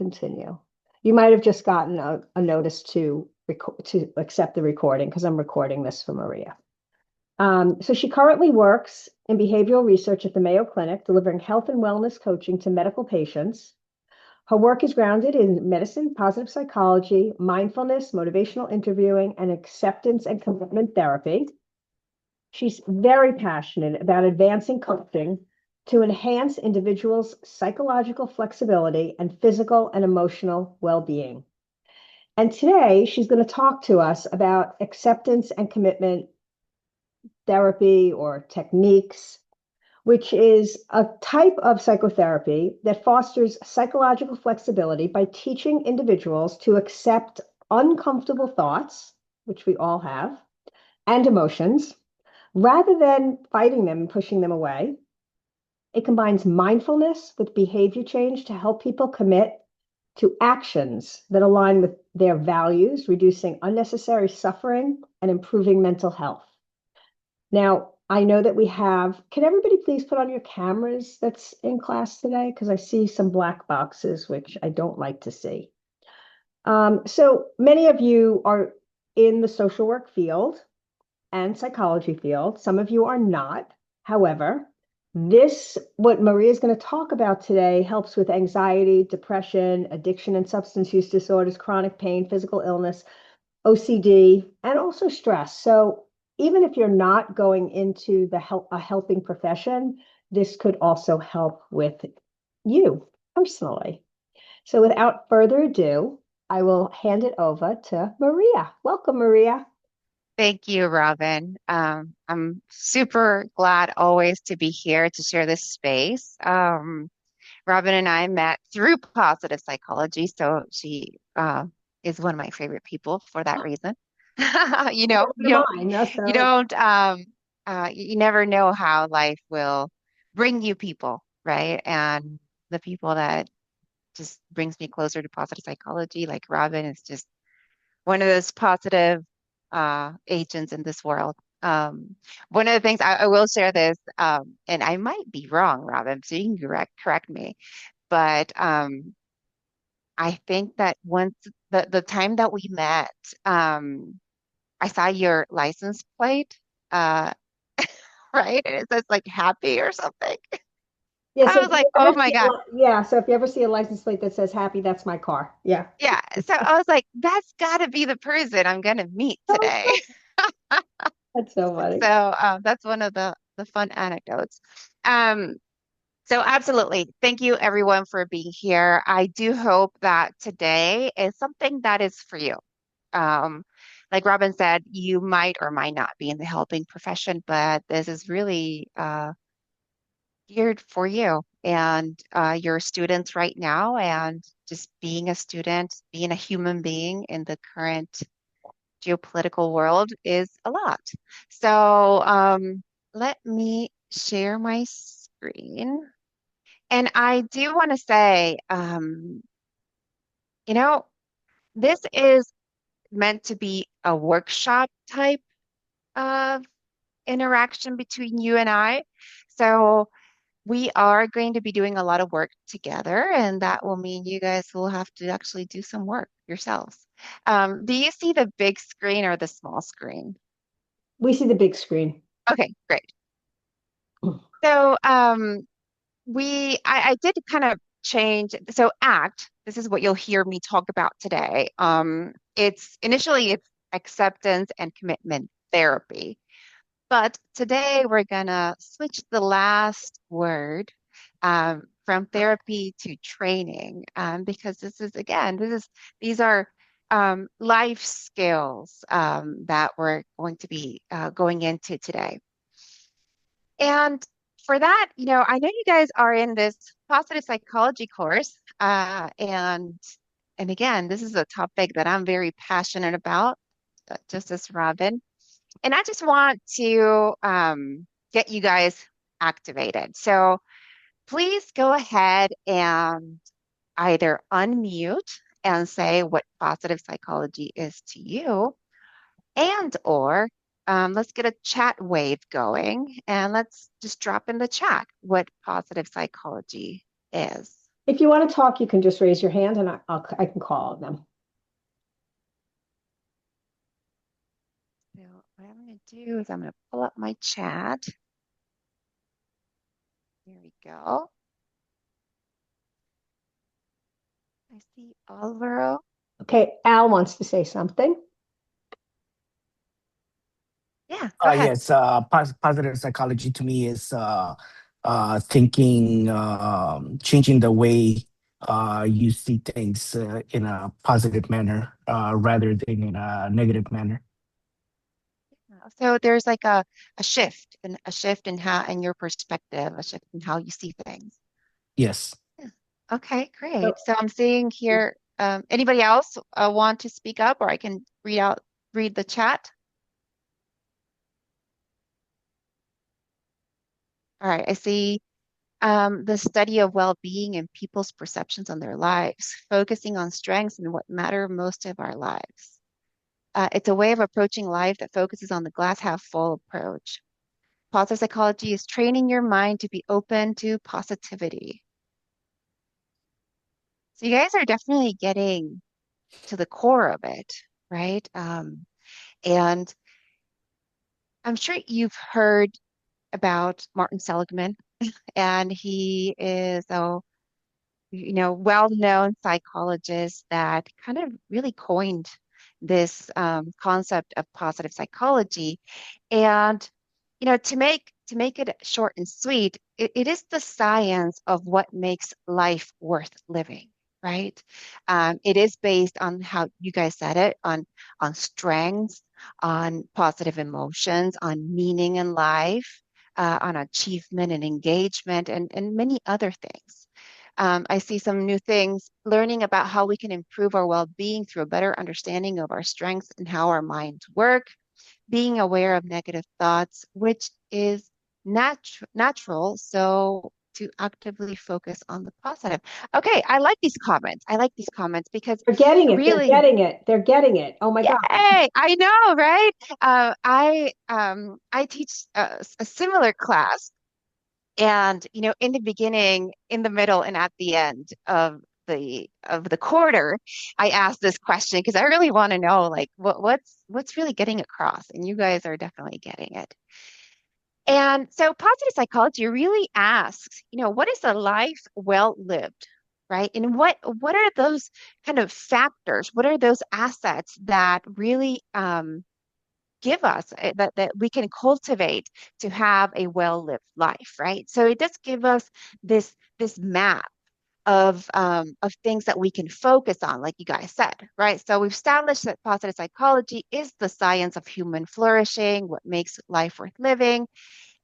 continue. You might have just gotten a notice to accept the recording because I'm recording this for Maria. So she currently works in behavioral research at the Mayo Clinic, delivering health and wellness coaching to medical patients. Her work is grounded in medicine, positive psychology, mindfulness, motivational interviewing, and acceptance and commitment therapy. She's very passionate about advancing coaching to enhance individuals' psychological flexibility and physical and emotional well-being. And today she's going to talk to us about acceptance and commitment therapy or techniques, which is a type of psychotherapy that fosters psychological flexibility by teaching individuals to accept uncomfortable thoughts, which we all have, and emotions, rather than fighting them and pushing them away. It combines mindfulness with behavior change to help people commit to actions that align with their values, reducing unnecessary suffering and improving mental health. Now, I know that we have, can everybody please put on your cameras that's in class today? Because I see some black boxes, which I don't like to see. So many of you are in the social work field and psychology field. Some of you are not. However, what Maria is going to talk about today, helps with anxiety, depression, addiction and substance use disorders, chronic pain, physical illness, OCD, and also stress. So even if you're not going into a helping profession, this could also help with you personally. So without further ado, I will hand it over to Maria. Welcome, Maria. Thank you, Robin. I'm super glad always to be here to share this space. Robin and I met through positive psychology, so she is one of my favorite people for that reason. You know, One of mine. you So don't, you never know how life will bring you people, right? And the people that just brings me closer to positive psychology, like Robin, is just one of those positive agents in this world. One of the things I will share this, and I might be wrong, Robin, so you can correct me, but I think that once the time that we met, I saw your license plate, uh, right? And it says like happy or something. yeah, I so if was you like, ever oh my see God. so if you ever see a license plate that says happy, that's my car. Yeah. Yeah. So I was like, that's got to be the person I'm gonna meet Oh, today. that's so funny. So that's one of the fun anecdotes. Um, so absolutely, thank you everyone for being here. I do hope that today is something that is for you. Um, like Robin said, you might or might not be in the helping profession, but this is really geared for you and your students right now, and just being a student, being a human being in the current geopolitical world is a lot. So let me share my screen. And I do want to say, you know, this is meant to be a workshop type of interaction between you and I. So we are going to be doing a lot of work together, and that will mean you guys will have to actually do some work yourselves. Do you see the big screen or the small screen? We see the big screen. Okay, great. So I did kind of change. So ACT, this is what you'll hear me talk about today. It's acceptance and commitment therapy. But today we're gonna switch the last word from therapy to training, because these are life skills that we're going to be going into today. And for that, I know you guys are in this positive psychology course, and again, this is a topic that I'm very passionate about, just as Robin. And I just want to get you guys activated. So please go ahead and either unmute and say what positive psychology is to you, and or let's get a chat wave going and let's just drop in the chat what positive psychology is. If you want to talk, you can just raise your hand and I can call them. So what I'm going to do is I'm going to pull up my chat. Here we go. I see Alvaro. Okay, Al wants to say something. Yeah, go ahead. Yes, positive psychology to me is thinking, changing the way you see things in a positive manner rather than in a negative manner. So there's like a shift and a shift in how in your perspective, a shift in how you see things. Yes. Yeah. Okay, So, great. So I'm seeing here, anybody else want to speak up, or I can read the chat? All right, I see the study of well-being and people's perceptions on their lives, focusing on strengths and what matter most of our lives. It's a way of approaching life that focuses on the glass half full approach. Positive psychology is training your mind to be open to positivity. So you guys are definitely getting to the core of it, right? And I'm sure you've heard about Martin Seligman, and he is a well-known psychologist that kind of really coined this concept of positive psychology. And to make it short and sweet, it is the science of what makes life worth living, right? It is based on how you guys said it, on strengths, on positive emotions, on meaning in life, on achievement and engagement, and many other things. I see some new things, learning about how we can improve our well-being through a better understanding of our strengths and how our minds work, being aware of negative thoughts, which is natural. So to actively focus on the positive. Okay, I like these comments. I like these comments because they're getting it. They're really, getting it. They're getting it. Oh my yay! God. I know, right? I teach a similar class, and in the beginning, in the middle, and at the end of the quarter, I asked this question because I really want to know, like, what's really getting across, and you guys are definitely getting it. And so positive psychology really asks, what is a life well lived, right? And what are those kind of factors? What are those assets that really give us that we can cultivate to have a well-lived life, right? So it does give us this map of things that we can focus on, like you guys said, right? So we've established that positive psychology is the science of human flourishing, what makes life worth living.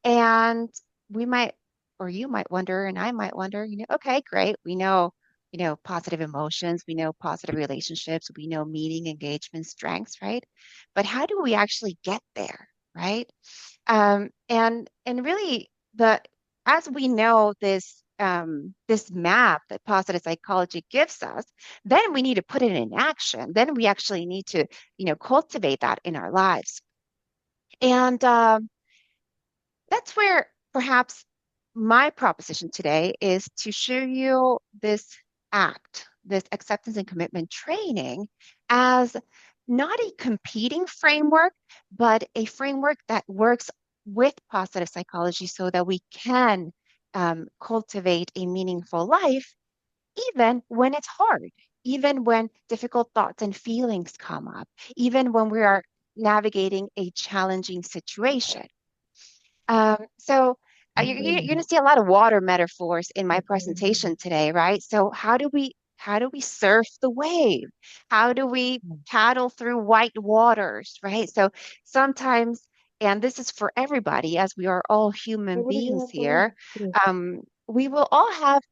And we might, or you might wonder, and I might wonder, okay, great. We know positive emotions, we know positive relationships, we know meaning, engagement, strengths, right? But how do we actually get there, right? And really the as we know this map that positive psychology gives us, then we need to put it in action. Then we actually need to, cultivate that in our lives. And that's where perhaps my proposition today is to show you this this acceptance and commitment training, as not a competing framework, but a framework that works with positive psychology so that we can cultivate a meaningful life, even when it's hard, even when difficult thoughts and feelings come up, even when we are navigating a challenging situation. So you're going to see a lot of water metaphors in my presentation today, right? So how do we surf the wave? How do we paddle through white waters, right? So sometimes, and this is for everybody, as we are all Hey, human what did you beings have for lunch? here, we will all have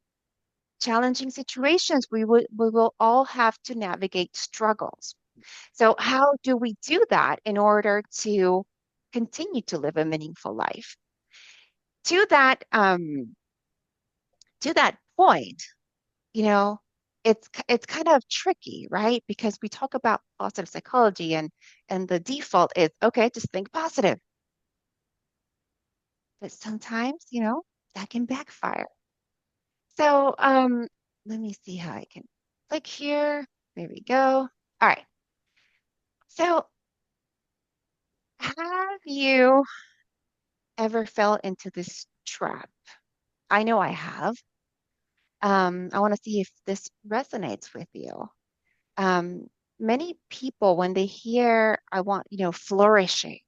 challenging situations. We will all have to navigate struggles. So how do we do that in order to continue to live a meaningful life? to that um to that point, you know, it's kind of tricky, right? Because we talk about positive psychology, and the default is okay, just think positive. But sometimes, that can backfire. So let me see how I can click here. There we go. All right. So have you ever fell into this trap? I know I have. I want to see if this resonates with you. Um, Many people, when they hear, I want, flourishing,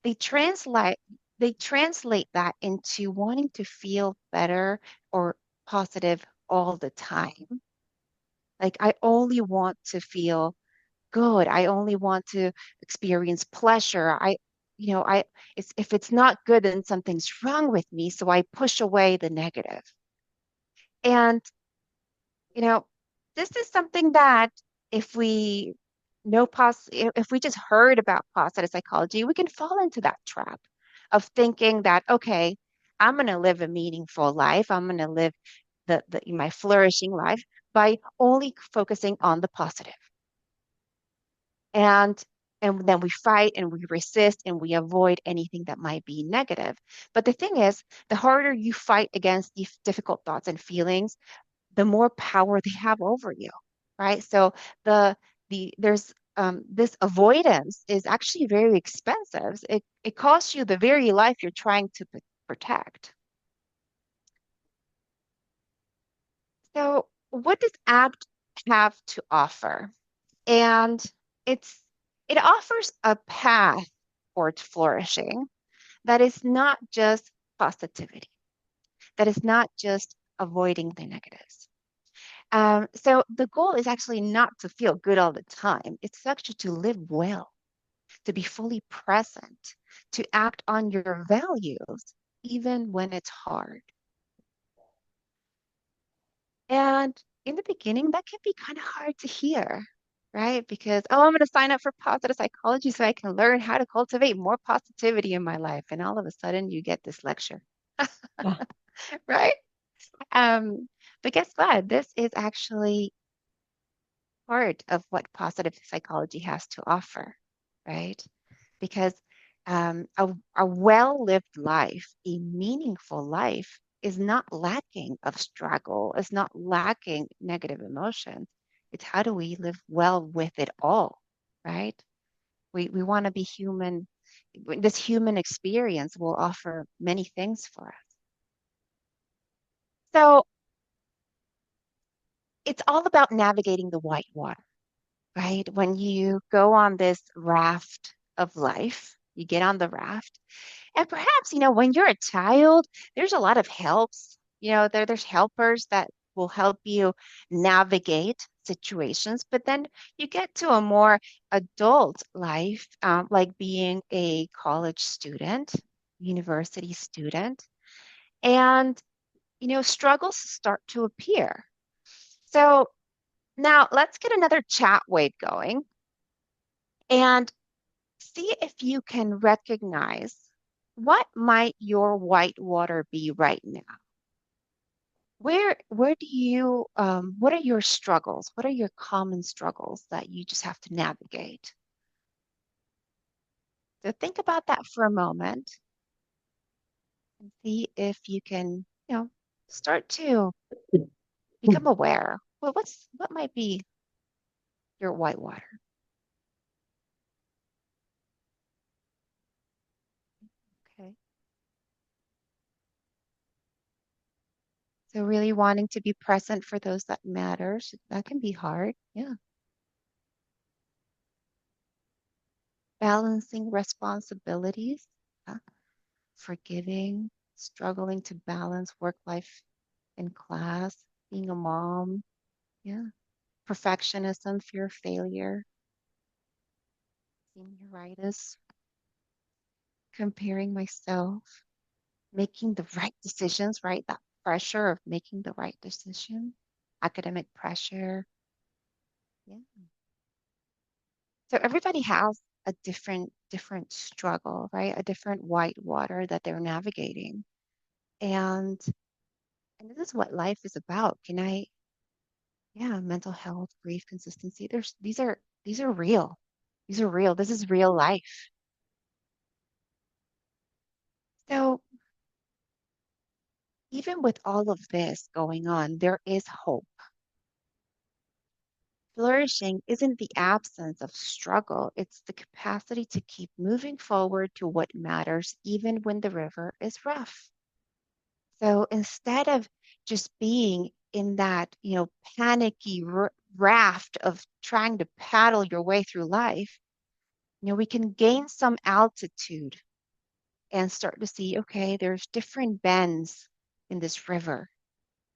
they translate they translate that into wanting to feel better or positive all the time. Like I only want to feel good. I only want to experience pleasure. I it's if it's not good, then something's wrong with me. So I push away the negative. And you know, this is something that if we if we just heard about positive psychology, we can fall into that trap of thinking that, okay, I'm going to live a meaningful life. I'm going to live my flourishing life by only focusing on the positive. And and then we fight and we resist and we avoid anything that might be negative. But the thing is, the harder you fight against these difficult thoughts and feelings, the more power they have over you, right? So the there's this avoidance is actually very expensive. It costs you the very life you're trying to protect. So what does ACT have to offer? And it's it offers a path towards flourishing that is not just positivity, that is not just avoiding the negatives. So the goal is actually not to feel good all the time. It's actually to live well, to be fully present, to act on your values, even when it's hard. And in the beginning, that can be kind of hard to hear, right? Because, oh, I'm going to sign up for positive psychology so I can learn how to cultivate more positivity in my life. And all of a sudden, you get this lecture, Ah, right? Um, but guess what? This is actually part of what positive psychology has to offer, right? Because a well-lived life, a meaningful life, is not lacking of struggle, is not lacking negative emotions. It's how do we live well with it all, right? We want to be human. This human experience will offer many things for us. So it's all about navigating the white water, right? When you go on this raft of life, you get on the raft, and perhaps, when you're a child, there's a lot of helps. There's helpers that will help you navigate situations, but then you get to a more adult life, like being a college student, university student, and, struggles start to appear. So now let's get another chat wave going and see if you can recognize what might your white water be right now. Where do you what are your struggles? What are your common struggles that you just have to navigate? So think about that for a moment and see if you can, start to become aware. Well, what might be your white water? Okay. So really wanting to be present for those that matters, that can be hard. Yeah. Balancing responsibilities, yeah. Forgiving, struggling to balance work life and class, being a mom, yeah. Perfectionism, fear of failure, senioritis, comparing myself, making the right decisions, right? That pressure of making the right decision, academic pressure. Yeah. So everybody has a different struggle, right? A different white water that they're navigating. And and this is what life is about. Yeah, mental health, grief, consistency. These are real. These are real. This is real life. So even with all of this going on, there is hope. Flourishing isn't the absence of struggle, it's the capacity to keep moving forward to what matters, even when the river is rough. So instead of just being in that, panicky raft of trying to paddle your way through life, we can gain some altitude and start to see, okay, there's different bends in this river.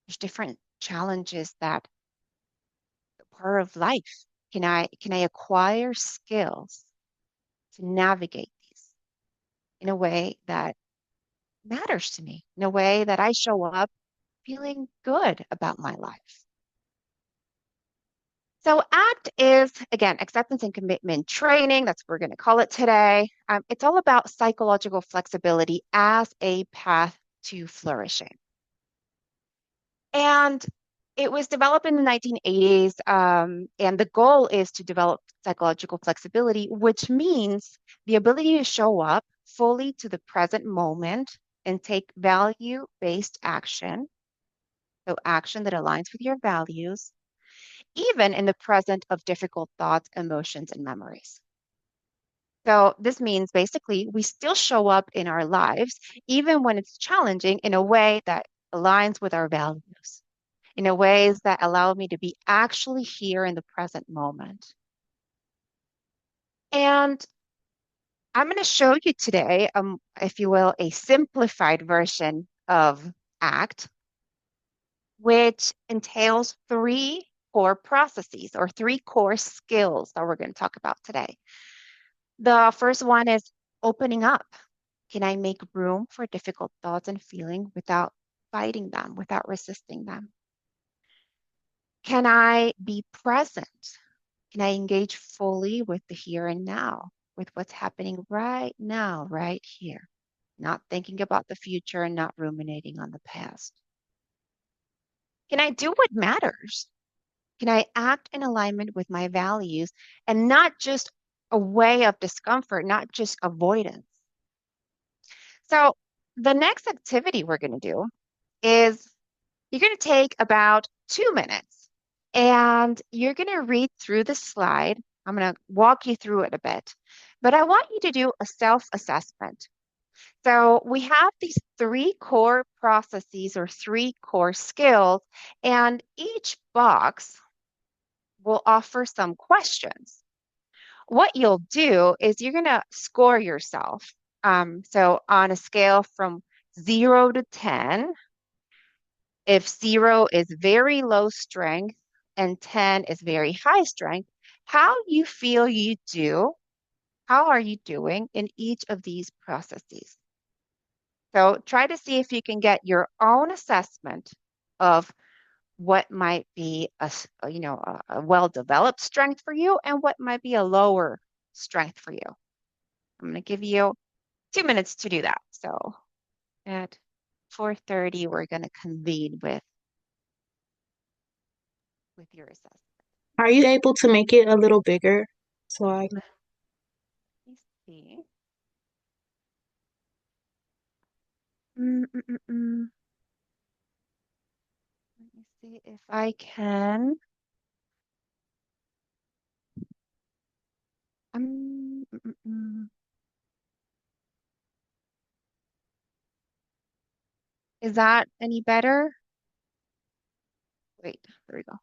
There's different challenges that are part of life. Can I acquire skills to navigate these in a way that matters to me, in a way that I show up feeling good about my life? So ACT is, again, acceptance and commitment training. That's what we're going to call it today. It's all about psychological flexibility as a path to flourishing. And it was developed in the 1980s, and the goal is to develop psychological flexibility, which means the ability to show up fully to the present moment and take value-based action, so action that aligns with your values, even in the present of difficult thoughts, emotions, and memories. So this means basically we still show up in our lives, even when it's challenging, in a way that aligns with our values, in a ways that allow me to be actually here in the present moment. And I'm going to show you today, if you will, a simplified version of ACT, which entails three core processes or three core skills that we're going to talk about today. The first one is opening up. Can I make room for difficult thoughts and feelings without fighting them, without resisting them? Can I be present? Can I engage fully with the here and now, with what's happening right now, right here? Not thinking about the future and not ruminating on the past. Can I do what matters? Can I act in alignment with my values and not just a way of discomfort, not just avoidance? So, the next activity we're going to do is you're going to take about 2 minutes and you're going to read through the slide. I'm going to walk you through it a bit, but I want you to do a self-assessment. So we have these three core processes or three core skills, and each box will offer some questions. What you'll do is you're going to score yourself. So on a scale from 0 to 10, if 0 is very low strength and 10 is very high strength, how you feel you do, how are you doing in each of these processes? So try to see if you can get your own assessment of what might be a well-developed strength for you and what might be a lower strength for you. I'm going to give you 2 minutes to do that. So at 4:30, we're going to convene with your assessment. Are you able to make it a little bigger? So I Let me see. Mm, mm, mm, mm. Let me see if I can. Mm, mm, mm, mm. Is that any better? Wait, there we go.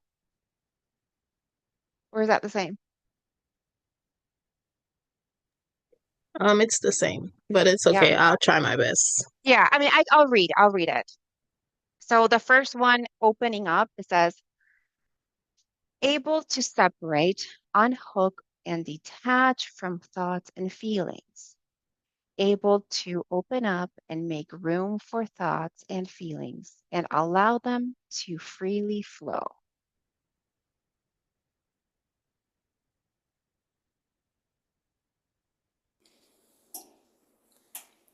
Or is that the same? it's the same, but it's Yeah. okay. I'll try my best. Yeah, I mean, I'll read it. So the first one, opening up, it says, able to separate, unhook, and detach from thoughts and feelings. Able to open up and make room for thoughts and feelings and allow them to freely flow.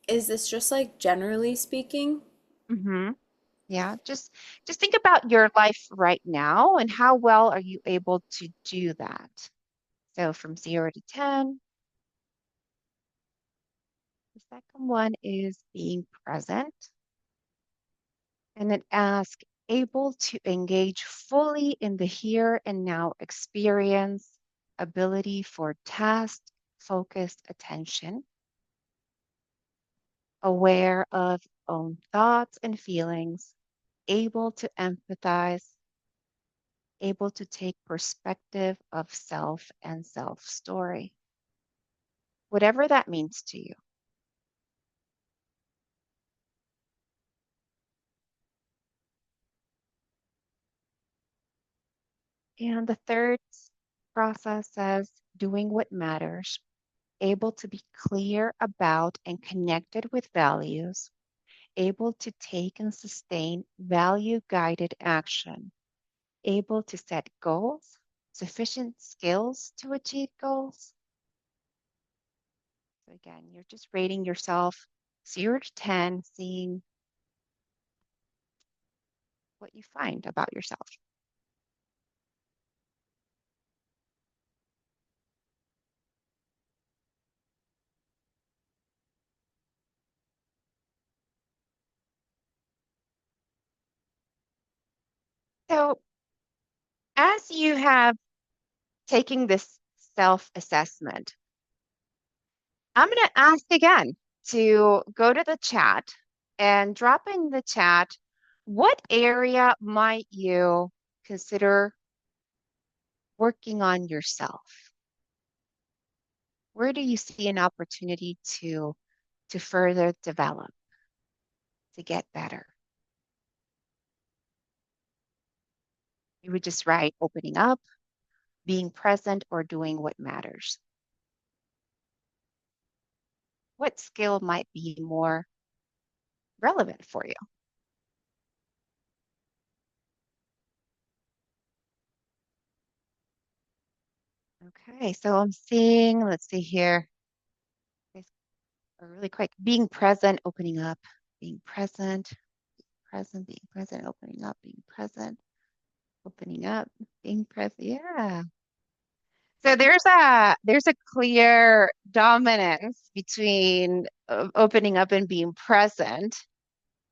Is this just like generally speaking? Mm-hmm. Yeah, just think about your life right now and how well are you able to do that? So from 0 to 10, the second one is being present. And then ask, able to engage fully in the here and now experience, ability for task focused attention, aware of own thoughts and feelings, able to empathize, able to take perspective of self and self story, whatever that means to you. And the third process says doing what matters, able to be clear about and connected with values, able to take and sustain value guided action, able to set goals, sufficient skills to achieve goals. So again, you're just rating yourself 0 to 10, seeing what you find about yourself. So as you have taken this self-assessment, I'm going to ask again to go to the chat and drop in the chat, what area might you consider working on yourself? Where do you see an opportunity to further develop, to get better? You would just write opening up, being present, or doing what matters. What skill might be more relevant for you? Okay, so I'm seeing, let's see here. Guys are really quick. Being present, opening up, being present, present, being present, opening up, being present, opening up, being present. Yeah. So there's a clear dominance between opening up and being present.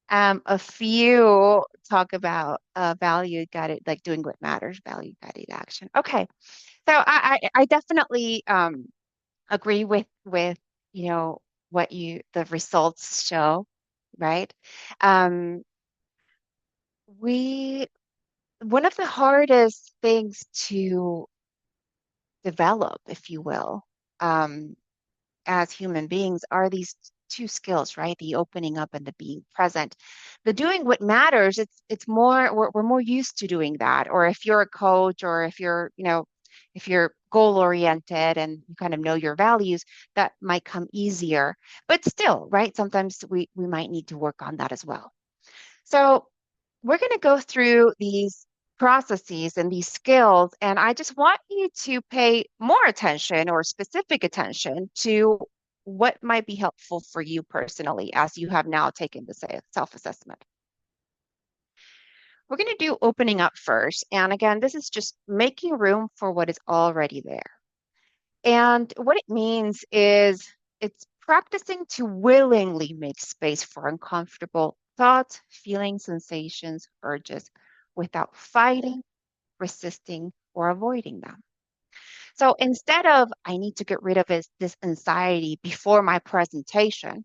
A few talk about value guided, like doing what matters, value guided action. Okay, so I definitely agree with what the results show, right? Um, we One of the hardest things to develop, if you will, um, as human beings are these two skills, right? The opening up and the being present. The doing what matters, it's more we're more used to doing that. Or if you're a coach or if you're goal oriented and you kind of know your values, that might come easier. But still, right? Sometimes we might need to work on that as well. So we're going to go through these processes and these skills, and I just want you to pay more attention or specific attention to what might be helpful for you personally as you have now taken the self-assessment. We're going to do opening up first. And again, this is just making room for what is already there. And what it means is it's practicing to willingly make space for uncomfortable thoughts, feelings, sensations, urges without fighting, resisting, or avoiding them. So instead of, I need to get rid of this anxiety before my presentation,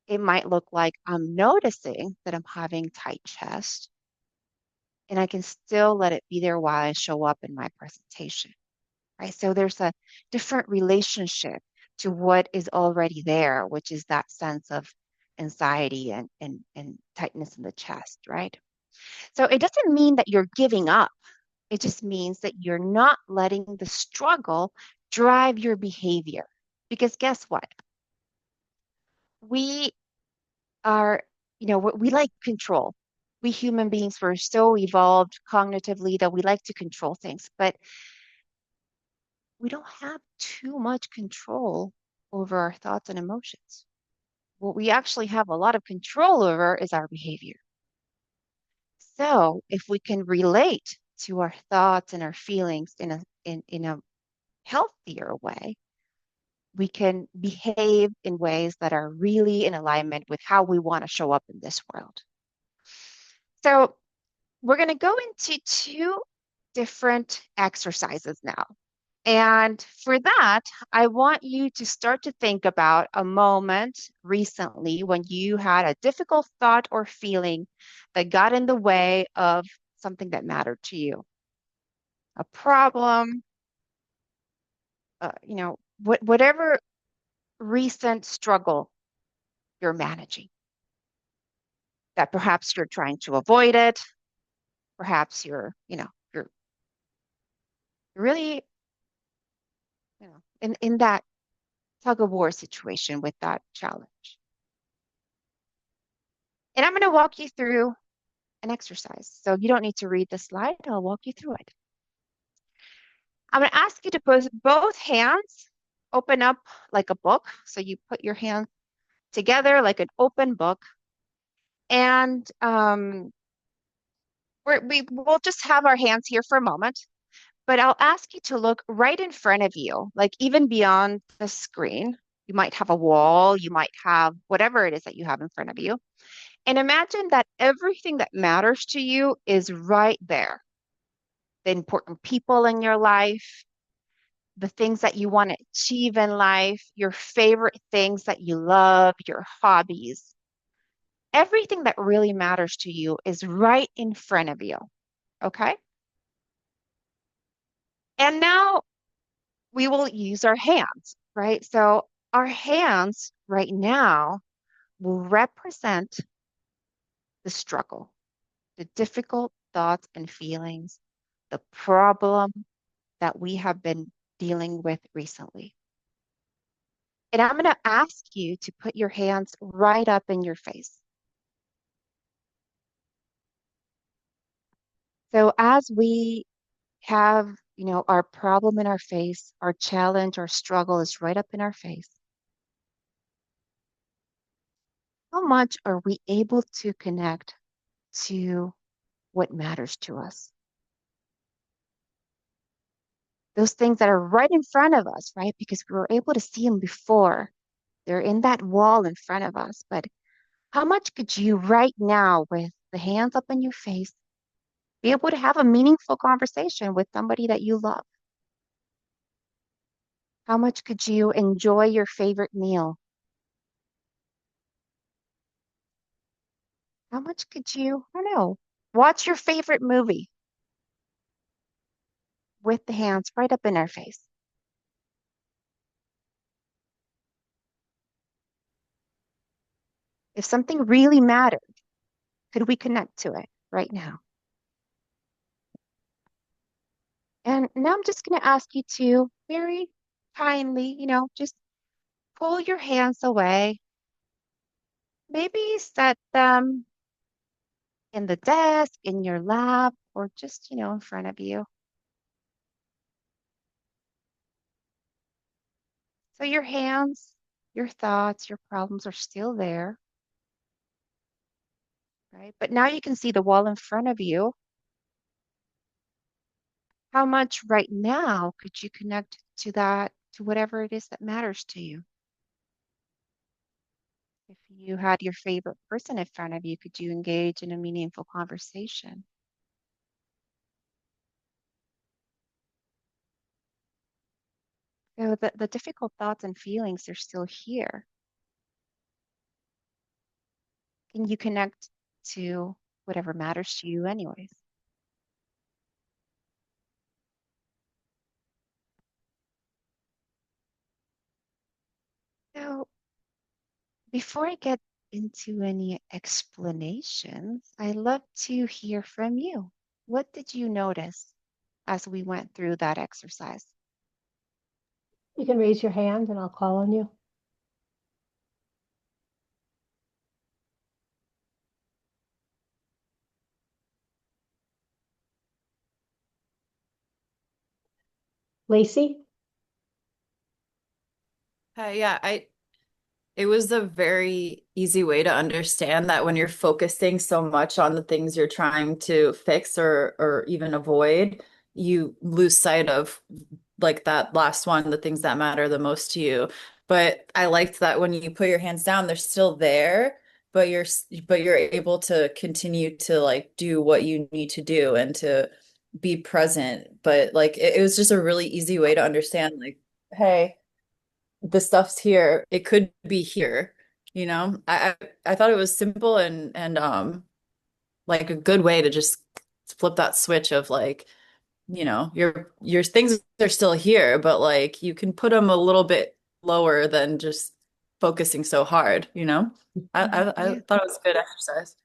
it might look like I'm noticing that I'm having tight chest, and I can still let it be there while I show up in my presentation, right? So there's a different relationship to what is already there, which is that sense of anxiety and tightness in the chest, right? So it doesn't mean that you're giving up. It just means that you're not letting the struggle drive your behavior. Because guess what? We are, we like control. We human beings were so evolved cognitively that we like to control things, but we don't have too much control over our thoughts and emotions. What we actually have a lot of control over is our behavior. So if we can relate to our thoughts and our feelings in a healthier way, we can behave in ways that are really in alignment with how we want to show up in this world. So we're going to go into two different exercises now. And for that, I want you to start to think about a moment recently when you had a difficult thought or feeling that got in the way of something that mattered to you, a problem, whatever recent struggle you're managing, that perhaps you're trying to avoid it, perhaps you're really, in that tug of war situation with that challenge. And I'm going to walk you through an exercise. So you don't need to read the slide. I'll walk you through it. I'm going to ask you to put both hands open up like a book. So you put your hands together like an open book. And we'll just have our hands here for a moment. But I'll ask you to look right in front of you, like even beyond the screen. You might have a wall, you might have whatever it is that you have in front of you. And imagine that everything that matters to you is right there. The important people in your life, the things that you want to achieve in life, your favorite things that you love, your hobbies. Everything that really matters to you is right in front of you. Okay? And now we will use our hands, right? So our hands right now will represent the struggle, the difficult thoughts and feelings, the problem that we have been dealing with recently. And I'm going to ask you to put your hands right up in your face. So as we have, our problem in our face, our challenge, our struggle is right up in our face. How much are we able to connect to what matters to us? Those things that are right in front of us, right? Because we were able to see them before. They're in that wall in front of us. But how much could you right now, with the hands up in your face, be able to have a meaningful conversation with somebody that you love? How much could you enjoy your favorite meal? How much could you, I don't know, watch your favorite movie with the hands right up in our face? If something really mattered, could we connect to it right now? And now I'm just going to ask you to very kindly, just pull your hands away. Maybe set them in the desk, in your lap, or just, in front of you. So your hands, your thoughts, your problems are still there, right? But now you can see the wall in front of you. How much right now could you connect to that, to whatever it is that matters to you? If you had your favorite person in front of you, could you engage in a meaningful conversation? So the difficult thoughts and feelings are still here. Can you connect to whatever matters to you anyways? So before I get into any explanations, I'd love to hear from you. What did you notice as we went through that exercise? You can raise your hand and I'll call on you. Lacey? Yeah, it was a very easy way to understand that when you're focusing so much on the things you're trying to fix or even avoid, you lose sight of like that last one, the things that matter the most to you. But I liked that when you put your hands down, they're still there, but you're able to continue to like do what you need to do and to be present. But like it was just a really easy way to understand like, hey, the stuff's here. It could be here. You know, I thought it was simple and like a good way to just flip that switch of like, you know, your things are still here, but like you can put them a little bit lower than just focusing so hard, you know? I Yeah, thought it was a good exercise.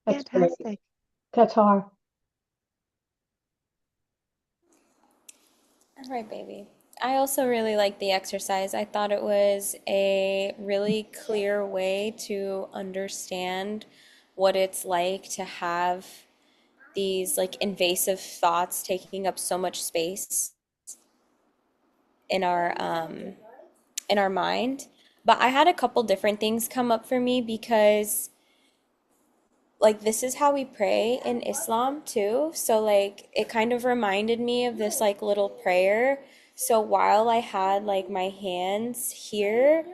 That's great. fantastic. Qatar. All right, baby. I also really liked the exercise. I thought it was a really clear way to understand what it's like to have these like invasive thoughts taking up so much space in our mind. But I had a couple different things come up for me because like this is how we pray in Islam too. So like it kind of reminded me of this like little prayer. So while I had like my hands here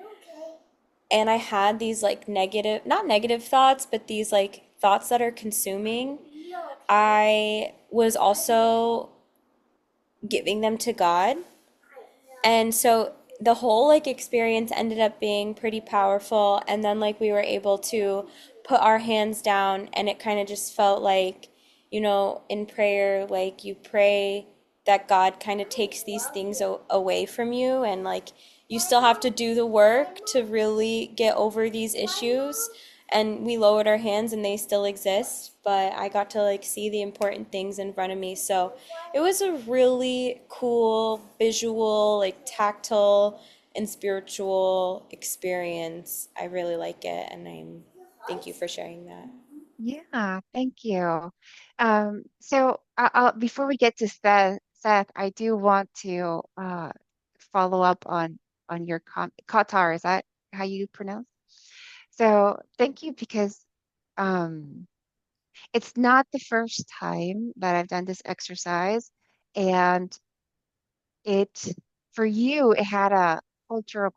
and I had these like negative, not negative thoughts, but these like thoughts that are consuming, I was also giving them to God. And so the whole like experience ended up being pretty powerful. And then like we were able to put our hands down and it kind of just felt like, you know, in prayer, like you pray that God kind of takes these things away from you and like you still have to do the work to really get over these issues. And we lowered our hands and they still exist, but I got to like see the important things in front of me. So it was a really cool visual, like tactile and spiritual experience. I really like it, and I'm thank you for sharing that. Yeah, thank you. So before we get to Seth, I do want to follow up on your Qatar. Is that how you pronounce? So thank you because um, it's not the first time that I've done this exercise, and it for you it had a cultural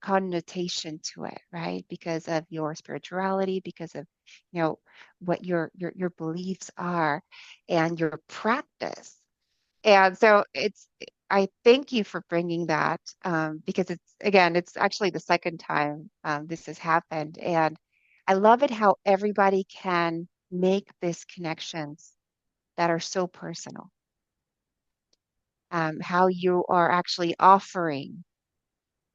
connotation to it, right? Because of your spirituality, because of what your beliefs are and your practice. And so I thank you for bringing that because it's actually the second time this has happened. And I love it how everybody can make these connections that are so personal. How you are actually offering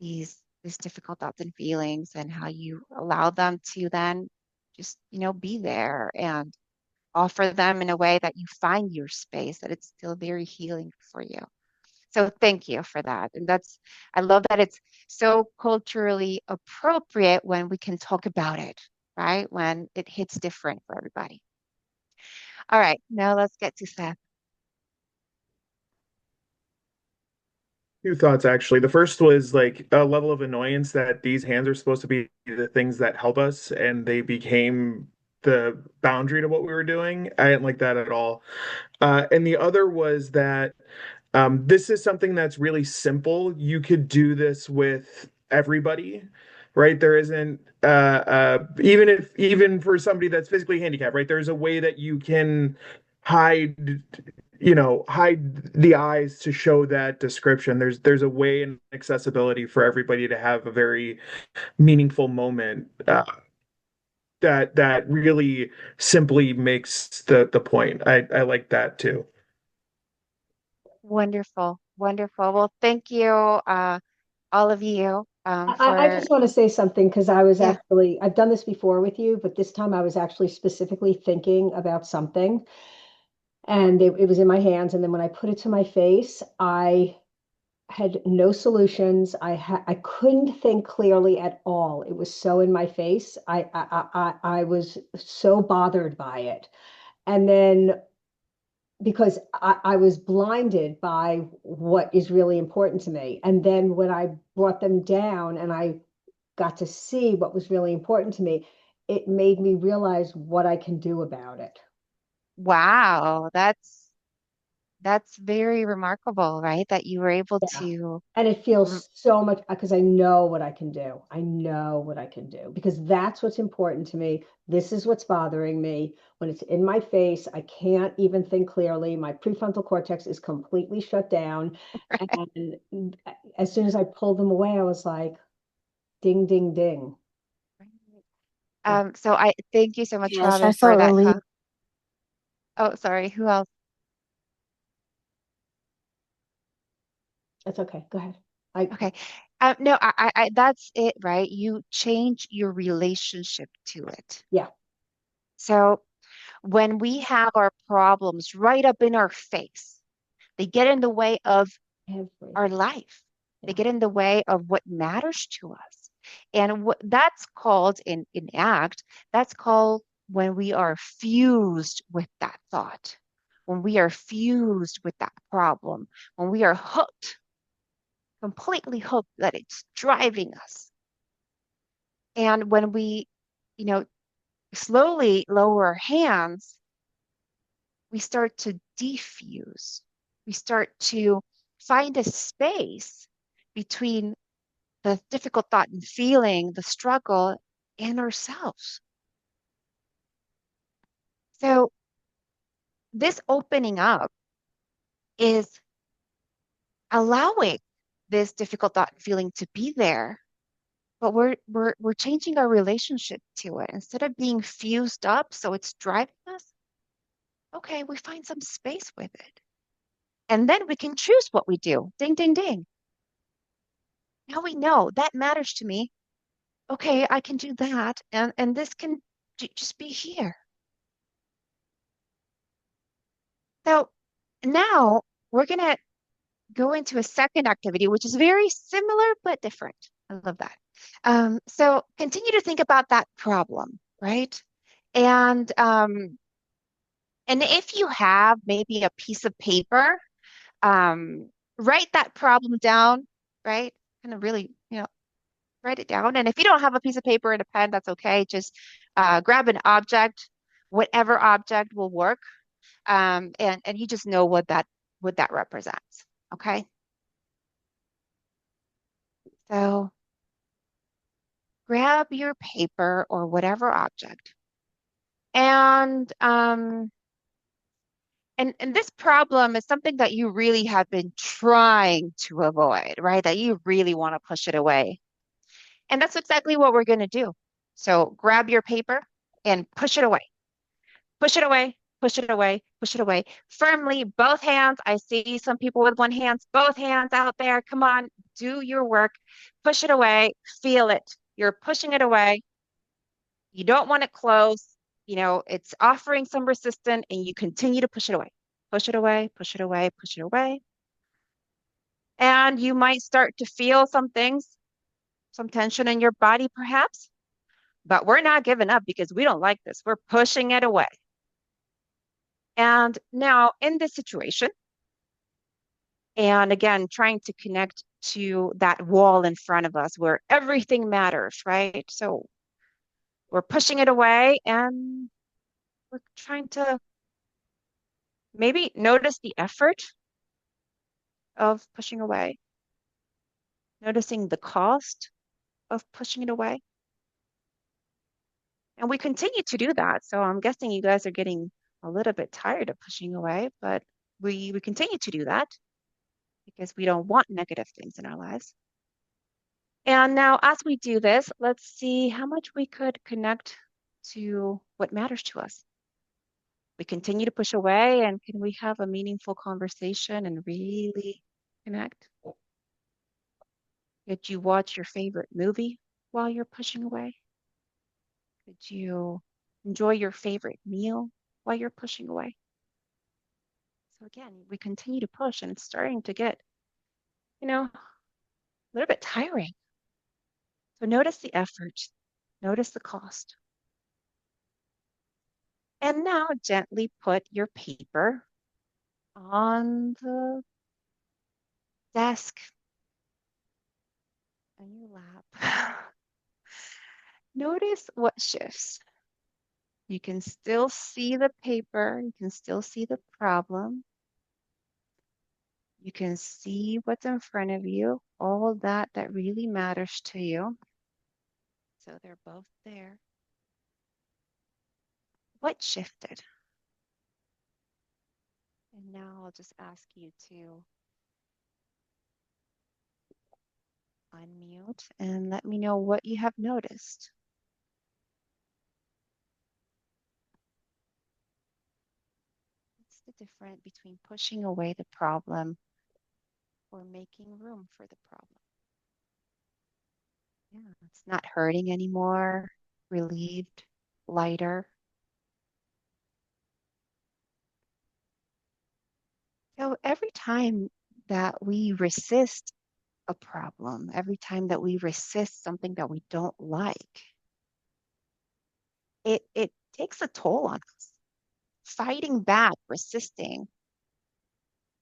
these difficult thoughts and feelings and how you allow them to then just, be there and offer them in a way that you find your space, that it's still very healing for you. So thank you for that. And I love that it's so culturally appropriate when we can talk about it, right? When it hits different for everybody. All right, now let's get to Seth. Two thoughts actually. The first was like a level of annoyance that these hands are supposed to be the things that help us, and they became the boundary to what we were doing. I didn't like that at all. And the other was that this is something that's really simple. You could do this with everybody, right? There isn't even for somebody that's physically handicapped, right? There's a way that you can hide hide the eyes to show that description. There's a way and accessibility for everybody to have a very meaningful moment that really simply makes the point. I like that too. Wonderful, wonderful. Well, thank you, all of you, I for just want to say something because yeah. I've done this before with you, but this time I was actually specifically thinking about something and it was in my hands. And then when I put it to my face, I had no solutions. I couldn't think clearly at all. It was so in my face. I was so bothered by it. And then because I was blinded by what is really important to me. And then when I brought them down and I got to see what was really important to me, it made me realize what I can do about it. Wow, That's very remarkable, right? That you were able Yeah. to, And it r- feels so much because I know what I can do. I know what I can do because that's what's important to me. This is what's bothering me. When it's in my face, I can't even think clearly. My prefrontal cortex is completely shut down. And as soon as I pulled them away, I was like, ding, ding, ding. Yeah, so I thank you so much, Yes, I Robin, for felt that. relieved. Oh, sorry, who else? that's okay. Go ahead. I, Okay. No, that's it, right? You change your relationship to it. yeah, So when we have our problems right up in our face, they get in the way of our everything. life. They Yeah. get in the way of what matters to us. And what that's called in ACT, that's called when we are fused with that thought, when we are fused with that problem, when we are hooked, completely hooked that it's driving us. And when we, you know, slowly lower our hands, we start to defuse. We start to find a space between the difficult thought and feeling, the struggle, and ourselves. So this opening up is allowing this difficult thought and feeling to be there, but we're changing our relationship to it. Instead of being fused up so it's driving us, okay, we find some space with it. And then we can choose what we do. Ding, ding, ding. Now we know that matters to me. Okay, I can do that. And this can just be here. So now we're going to go into a second activity, which is very similar but different. I love that. So continue to think about that problem, right? And um, and if you have maybe a piece of paper, um, write that problem down, right? Kind of really, write it down. And if you don't have a piece of paper and a pen, that's okay. Just grab an object, whatever object will work, and you just know what that represents. Okay. So grab your paper or whatever object. And and this problem is something that you really have been trying to avoid, right? That you really want to push it away. And that's exactly what we're going to do. So grab your paper and push it away. Push it away, push it away, push it away. Firmly, both hands. I see some people with one hand, both hands out there. Come on, do your work. Push it away, feel it. You're pushing it away. You don't want it close. It's offering some resistance and you continue to push it away. Push it away, push it away, push it away. And you might start to feel some things, some tension in your body perhaps, but we're not giving up because we don't like this. We're pushing it away. And now in this situation, and again, trying to connect to that wall in front of us where everything matters, right? So we're pushing it away and we're trying to maybe notice the effort of pushing away, noticing the cost of pushing it away. And we continue to do that. So I'm guessing you guys are getting a little bit tired of pushing away, but we continue to do that because we don't want negative things in our lives. And now, as we do this, let's see how much we could connect to what matters to us. We continue to push away, and can we have a meaningful conversation and really connect? Did you watch your favorite movie while you're pushing away? Did you enjoy your favorite meal while you're pushing away? So again, we continue to push, and it's starting to get, a little bit tiring. So notice the effort, notice the cost. And now gently put your paper on the desk on your lap. Notice what shifts. You can still see the paper, you can still see the problem, You can see what's in front of you, all that really matters to you. So they're both there. What shifted? And now I'll just ask you to unmute and let me know what you have noticed. What's the difference between pushing away the problem or making room for the problem? Yeah, it's not hurting anymore, relieved, lighter. So every time that we resist a problem, every time that we resist something that we don't like, it takes a toll on us. Fighting back, resisting,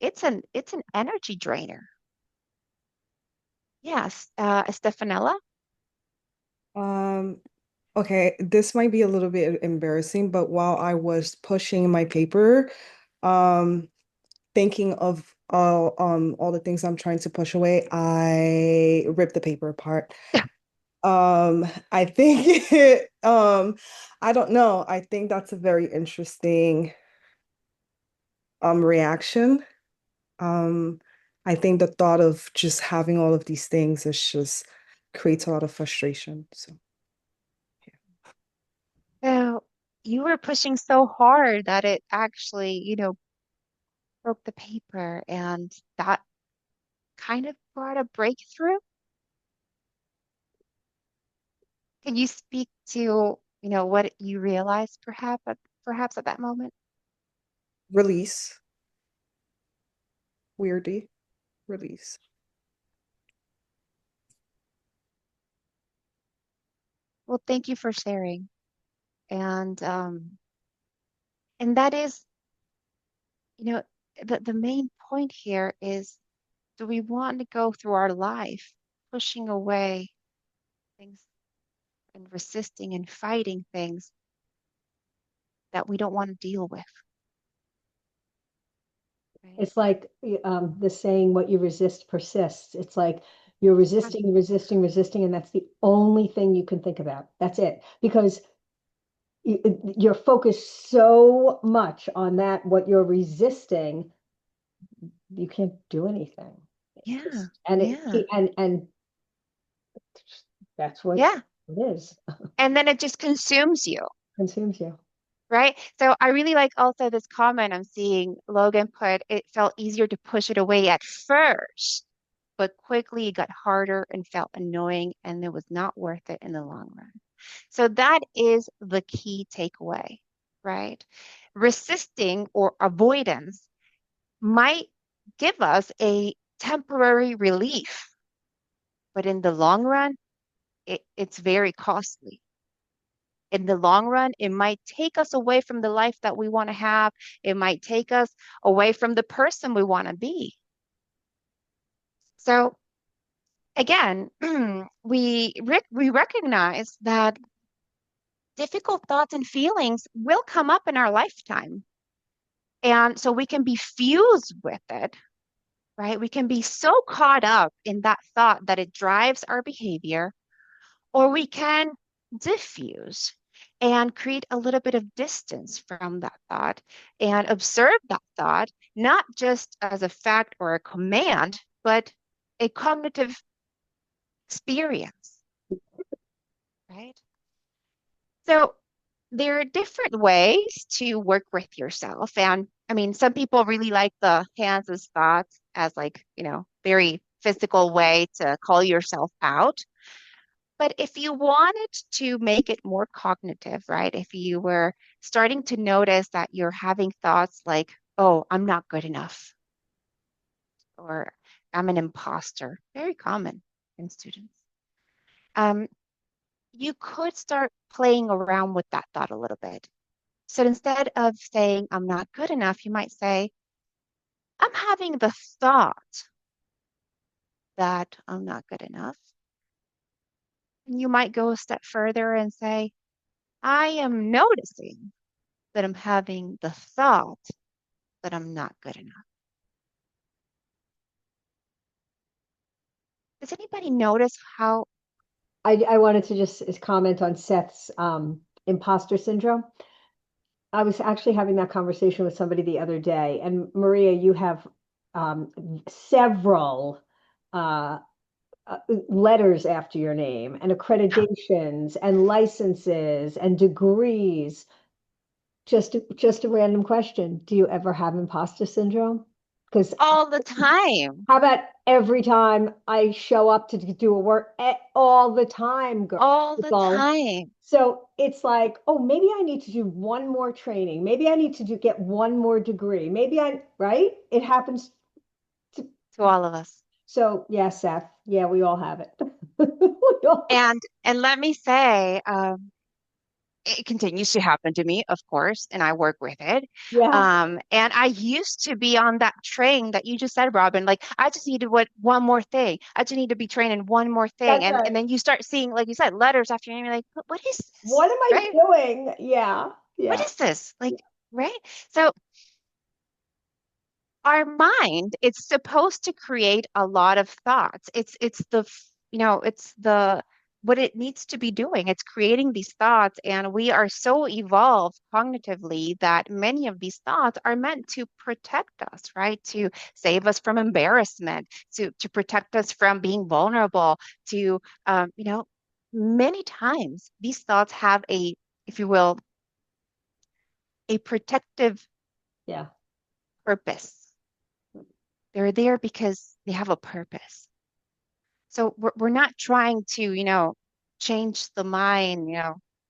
it's an energy drainer. Yes, Stefanella? Um, okay, this might be a little bit embarrassing, but while I was pushing my paper, um, thinking of all the things I'm trying to push away, I ripped the paper apart. I think I don't know. I think that's a very interesting reaction. Um, I think the thought of just having all of these things is just creates a lot of frustration. So So you were pushing so hard that it actually, broke the paper, and that kind of brought a breakthrough. Can you speak to, what you realized perhaps at that moment? release, weirdly, release. Well, thank you for sharing. And that is, you know, the main point here is, do we want to go through our life pushing away things and resisting and fighting things that we don't want to deal with, right? It's like the saying, what you resist persists. It's like you're resisting, resisting, resisting, and that's the only thing you can think about. That's it. Because you're focused so much on that, what you're resisting, you can't do anything. Yeah, And yeah, and that's what yeah. it is. And then it just consumes you, Consumes you. right? So I really like also this comment I'm seeing Logan put, it felt easier to push it away at first, but quickly it got harder and felt annoying, and it was not worth it in the long run. So that is the key takeaway, right? Resisting or avoidance might give us a temporary relief, but in the long run, it's very costly. In the long run, it might take us away from the life that we want to have. It might take us away from the person we want to be. So again, we recognize that difficult thoughts and feelings will come up in our lifetime. And so we can be fused with it, right? We can be so caught up in that thought that it drives our behavior, or we can diffuse and create a little bit of distance from that thought and observe that thought, not just as a fact or a command, but a cognitive experience, right? So there are different ways to work with yourself. And I mean, some people really like the hands as thoughts as like, very physical way to call yourself out. But if you wanted to make it more cognitive, right? If you were starting to notice that you're having thoughts like, oh, I'm not good enough, or I'm an imposter, very common in students. Um, you could start playing around with that thought a little bit. So instead of saying, I'm not good enough, you might say, I'm having the thought that I'm not good enough. And you might go a step further and say, I am noticing that I'm having the thought that I'm not good enough. Does anybody notice how I wanted to just comment on Seth's imposter syndrome. I was actually having that conversation with somebody the other day, and Maria, you have several uh, letters after your name, and accreditations, and licenses, and degrees. Just a random question: do you ever have imposter syndrome? Because all the time, how about every time I show up to do a work all the time, girl? all It's the all time? so it's like, oh, maybe I need to do one more training. Maybe I need to get one more degree. Right? It happens to, To all of us. so yeah, Seth. Yeah, we all have it. We all- And let me say, it continues to happen to me, of course, and I work with it. yeah, And I used to be on that train that you just said, Robin. Like, I just need to one more thing. I just need to be trained in one more thing. that's right. And then you start seeing, like you said, letters after your name. You're like, what is this? What am I Right? doing? Yeah, What yeah, is this? Like, right? So our mind, it's supposed to create a lot of thoughts. It's it's the what it needs to be doing. It's creating these thoughts, and we are so evolved cognitively that many of these thoughts are meant to protect us, right? To save us from embarrassment, to protect us from being vulnerable, to many times these thoughts have a, if you will, a protective yeah. purpose. They're there because they have a purpose. So we're not trying to, change the mind,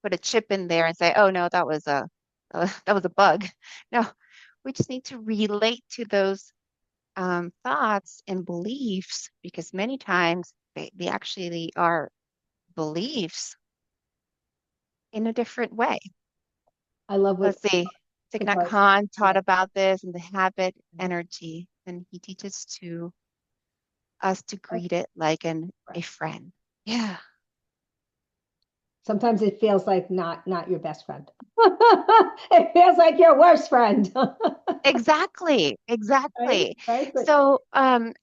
put a chip in there and say, oh no, that was a that was a bug. No, we just need to relate to those thoughts and beliefs because many times they actually are beliefs in a different way. I love what Let's see. Thich Nhat because Hanh yeah, taught about this and the habit energy, and he teaches us to greet it like a friend. Yeah, sometimes it feels like not your best friend. It feels like your worst friend. exactly, Right? exactly. Right? But So,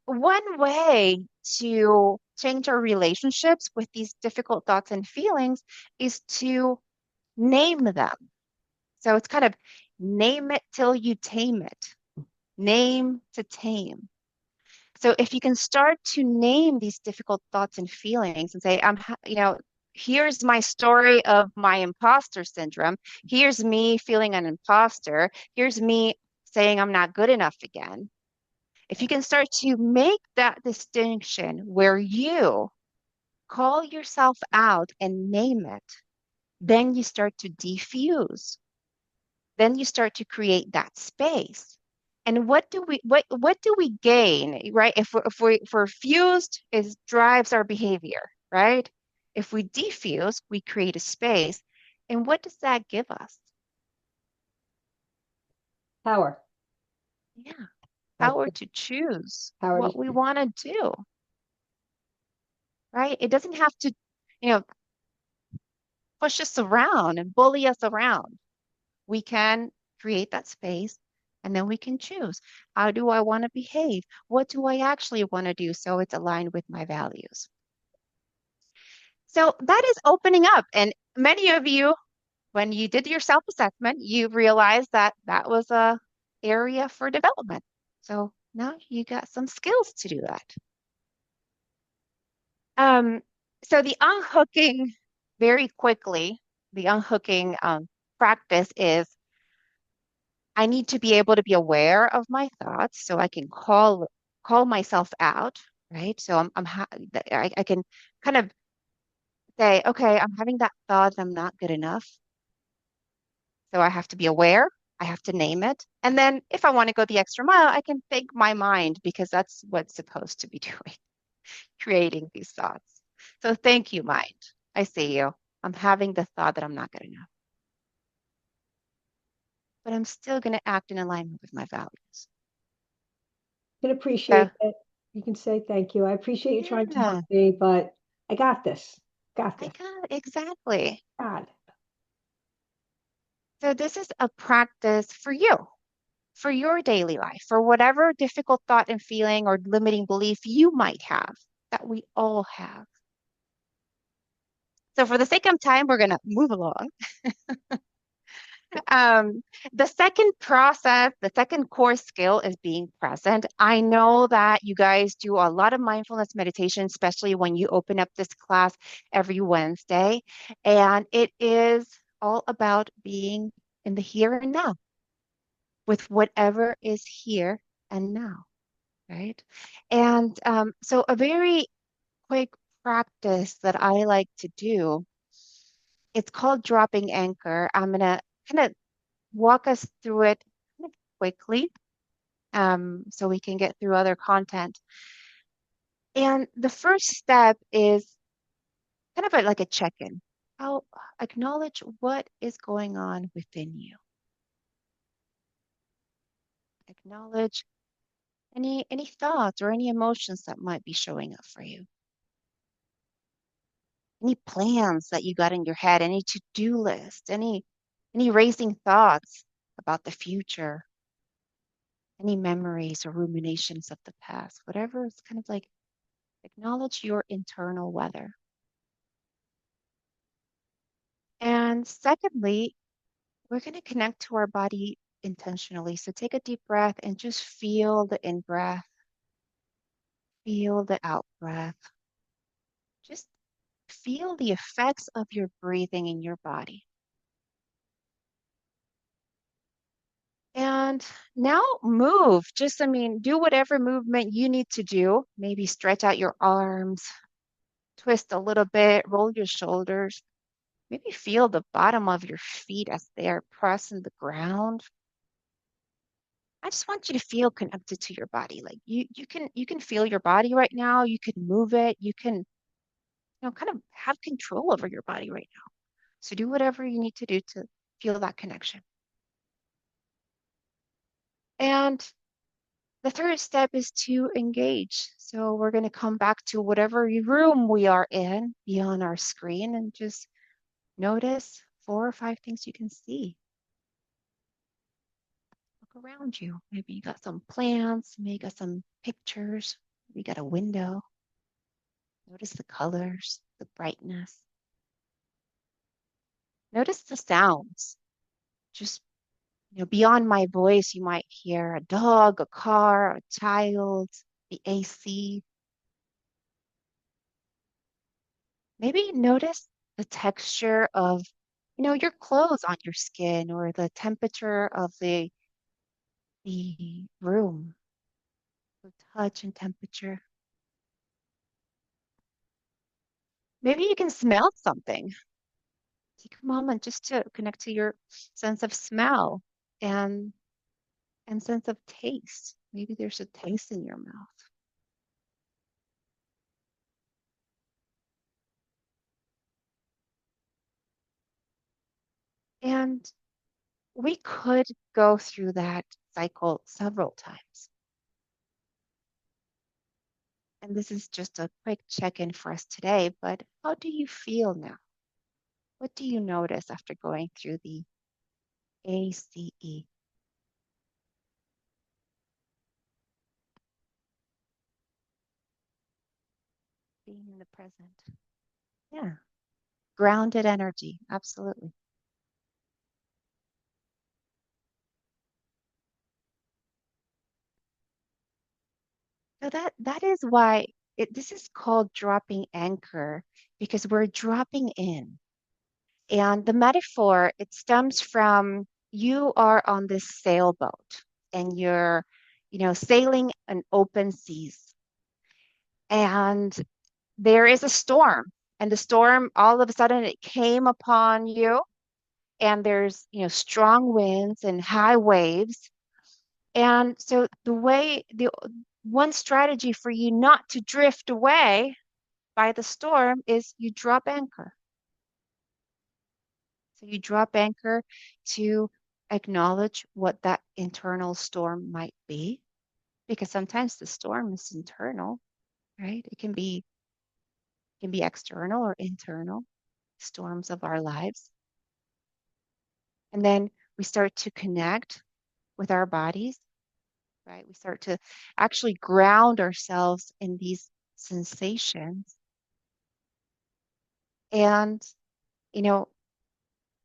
one way to change our relationships with these difficult thoughts and feelings is to name them. So it's kind of name it till you tame it. Name to tame. So if you can start to name these difficult thoughts and feelings and say, here's my story of my imposter syndrome. Here's me feeling an imposter. Here's me saying I'm not good enough again. If you can start to make that distinction where you call yourself out and name it, then you start to diffuse. Then you start to create that space. And what do we gain, right? If we're fused, it drives our behavior, right? If we defuse, we create a space. And what does that give us? power. Yeah, That's power the to choose power to what we want to do, right? It doesn't have to, you know, push us around and bully us around. We can create that space and then we can choose. How do I want to behave? What do I actually want to do so it's aligned with my values? So that is opening up. And many of you, when you did your self-assessment, you realized that that was a area for development. So now you got some skills to do that. Um, so the unhooking, very quickly, the unhooking practice is I need to be able to be aware of my thoughts so I can call myself out, right? So I can kind of say, okay, I'm having that thought and I'm not good enough. So I have to be aware. I have to name it. And then if I want to go the extra mile, I can thank my mind because that's what's supposed to be doing, creating these thoughts. So thank you, mind. I see you. I'm having the thought that I'm not good enough, but I'm still going to act in alignment with my values. can So appreciate it. You can say thank you. I appreciate you trying to help yeah, me, but I got this. Got I this. got exactly. God. So this is a practice for you, for your daily life, for whatever difficult thought and feeling or limiting belief you might have. that we all have. So for the sake of time, we're going to move along. Um, the second process, the second core skill is being present. I know that you guys do a lot of mindfulness meditation, especially when you open up this class every Wednesday. And it is all about being in the here and now with whatever is here and now, right? And so a very quick practice that I like to do, it's called dropping anchor. I'm gonna kind of walk us through it kind of quickly, so we can get through other content. And the first step is kind of like a check-in. How acknowledge what is going on within you. Acknowledge any thoughts or any emotions that might be showing up for you. Any plans that you got in your head, any to-do list, any racing thoughts about the future, any memories or ruminations of the past, whatever is kind of like acknowledge your internal weather. And secondly, we're going to connect to our body intentionally. So take a deep breath and just feel the in breath, feel the out breath. Just feel the effects of your breathing in your body. And now move. Just, do whatever movement you need to do. Maybe stretch out your arms, twist a little bit, roll your shoulders. Maybe feel the bottom of your feet as they're pressing the ground. I just want you to feel connected to your body. Like you can feel your body right now. You can move it. You can, kind of have control over your body right now. So do whatever you need to do to feel that connection. And the third step is to engage. So we're going to come back to whatever room we are in, be on our screen, and just notice 4 or 5 things you can see. Look around you. Maybe you got some plants, maybe you got some pictures, maybe you got a window. Notice the colors, the brightness. Notice the sounds. Just, beyond my voice, you might hear a dog, a car, a child, the AC. Maybe notice the texture of, your clothes on your skin or the temperature of the room, the touch and temperature. Maybe you can smell something. Take a moment just to connect to your sense of smell and sense of taste. Maybe there's a taste in your mouth. And we could go through that cycle several times. And this is just a quick check-in for us today, but how do you feel now? What do you notice after going through the ACE? Being in the present. Yeah. Grounded energy. Absolutely. So that is why this is called dropping anchor, because we're dropping in. And the metaphor, it stems from you are on this sailboat and you're, sailing an open seas. And there is a storm. And the storm, all of a sudden, it came upon you. And there's, strong winds and high waves. And so the one strategy for you not to drift away by the storm is you drop anchor. So you drop anchor to acknowledge what that internal storm might be, because sometimes the storm is internal, right? It can be external or internal storms of our lives. And then we start to connect with our bodies, right? We start to actually ground ourselves in these sensations. And, you know,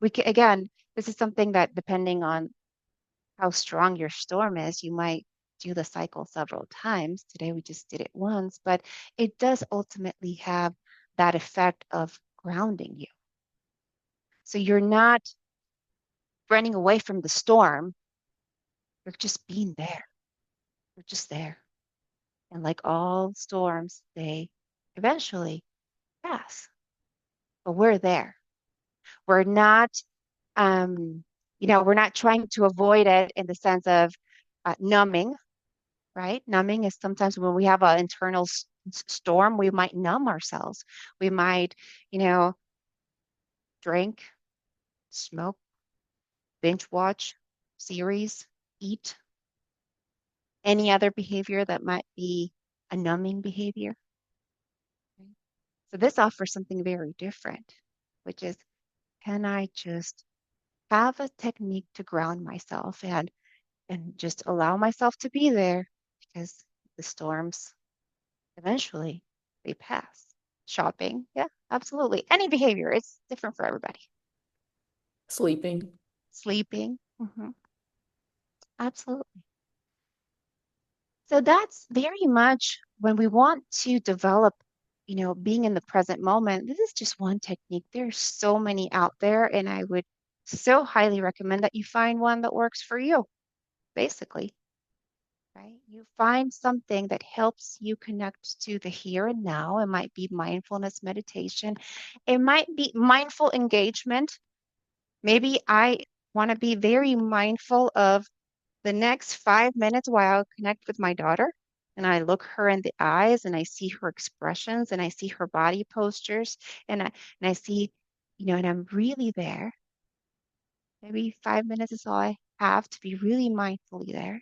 we can, again, this is something that depending on how strong your storm is, you might do the cycle several times. Today we just did it once, but it does ultimately have that effect of grounding you. So you're not running away from the storm, you're just being there. You're just there. And like all storms, they eventually pass. But we're there. We're not we're not trying to avoid it in the sense of numbing, right? Numbing is sometimes when we have an internal storm, we might numb ourselves. We might, you know, drink, smoke, binge watch, series, eat, any other behavior that might be a numbing behavior. So this offers something very different, which is, can I just have a technique to ground myself and just allow myself to be there because the storms eventually they pass. Shopping, yeah, absolutely. Any behavior, it's different for everybody. Sleeping. Sleeping, absolutely. So that's very much when we want to develop, being in the present moment. This is just one technique. There's so many out there, and I would so highly recommend that you find one that works for you, basically. Right? You find something that helps you connect to the here and now. It might be mindfulness meditation. It might be mindful engagement. Maybe I want to be very mindful of the next 5 minutes while I connect with my daughter. And I look her in the eyes and I see her expressions and I see her body postures and I see, and I'm really there. Maybe 5 minutes is all I have to be really mindfully there.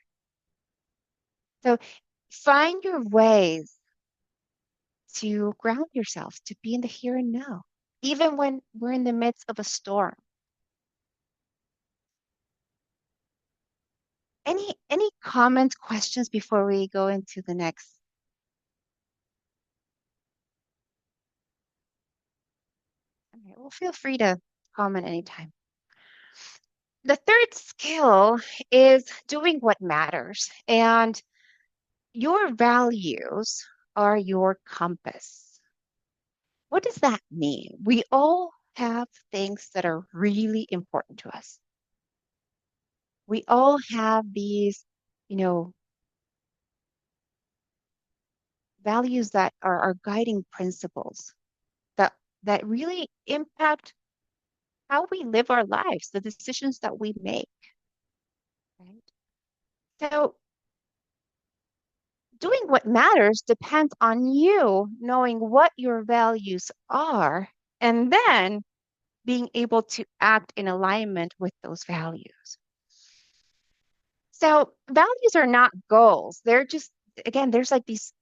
So find your ways to ground yourself, to be in the here and now, even when we're in the midst of a storm. Any comments, questions before we go into the next? All right, well, feel free to comment anytime. The third skill is doing what matters, and your values are your compass. What does that mean? We all have things that are really important to us. We all have these, you know, values that are our guiding principles that really impact how we live our lives, the decisions that we make, right? So doing what matters depends on you knowing what your values are and then being able to act in alignment with those values. So values are not goals. They're just, again, there's like these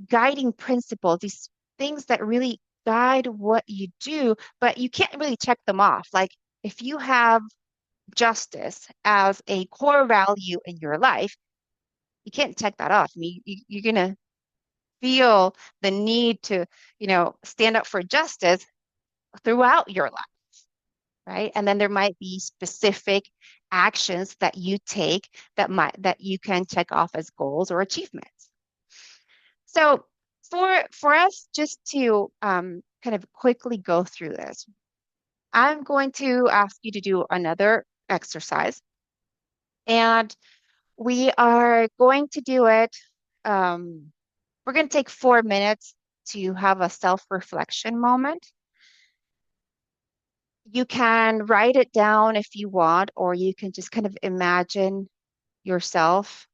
guiding principles, these things that really guide what you do, but you can't really check them off. Like if you have justice as a core value in your life, you can't check that off. I mean, you're going to feel the need to, stand up for justice throughout your life, right? And then there might be specific actions that you take that you can check off as goals or achievements. So for us just to kind of quickly go through this, I'm going to ask you to do another exercise, and we are going to do it. We're going to take 4 minutes to have a self-reflection moment. You can write it down if you want, or you can just kind of imagine yourself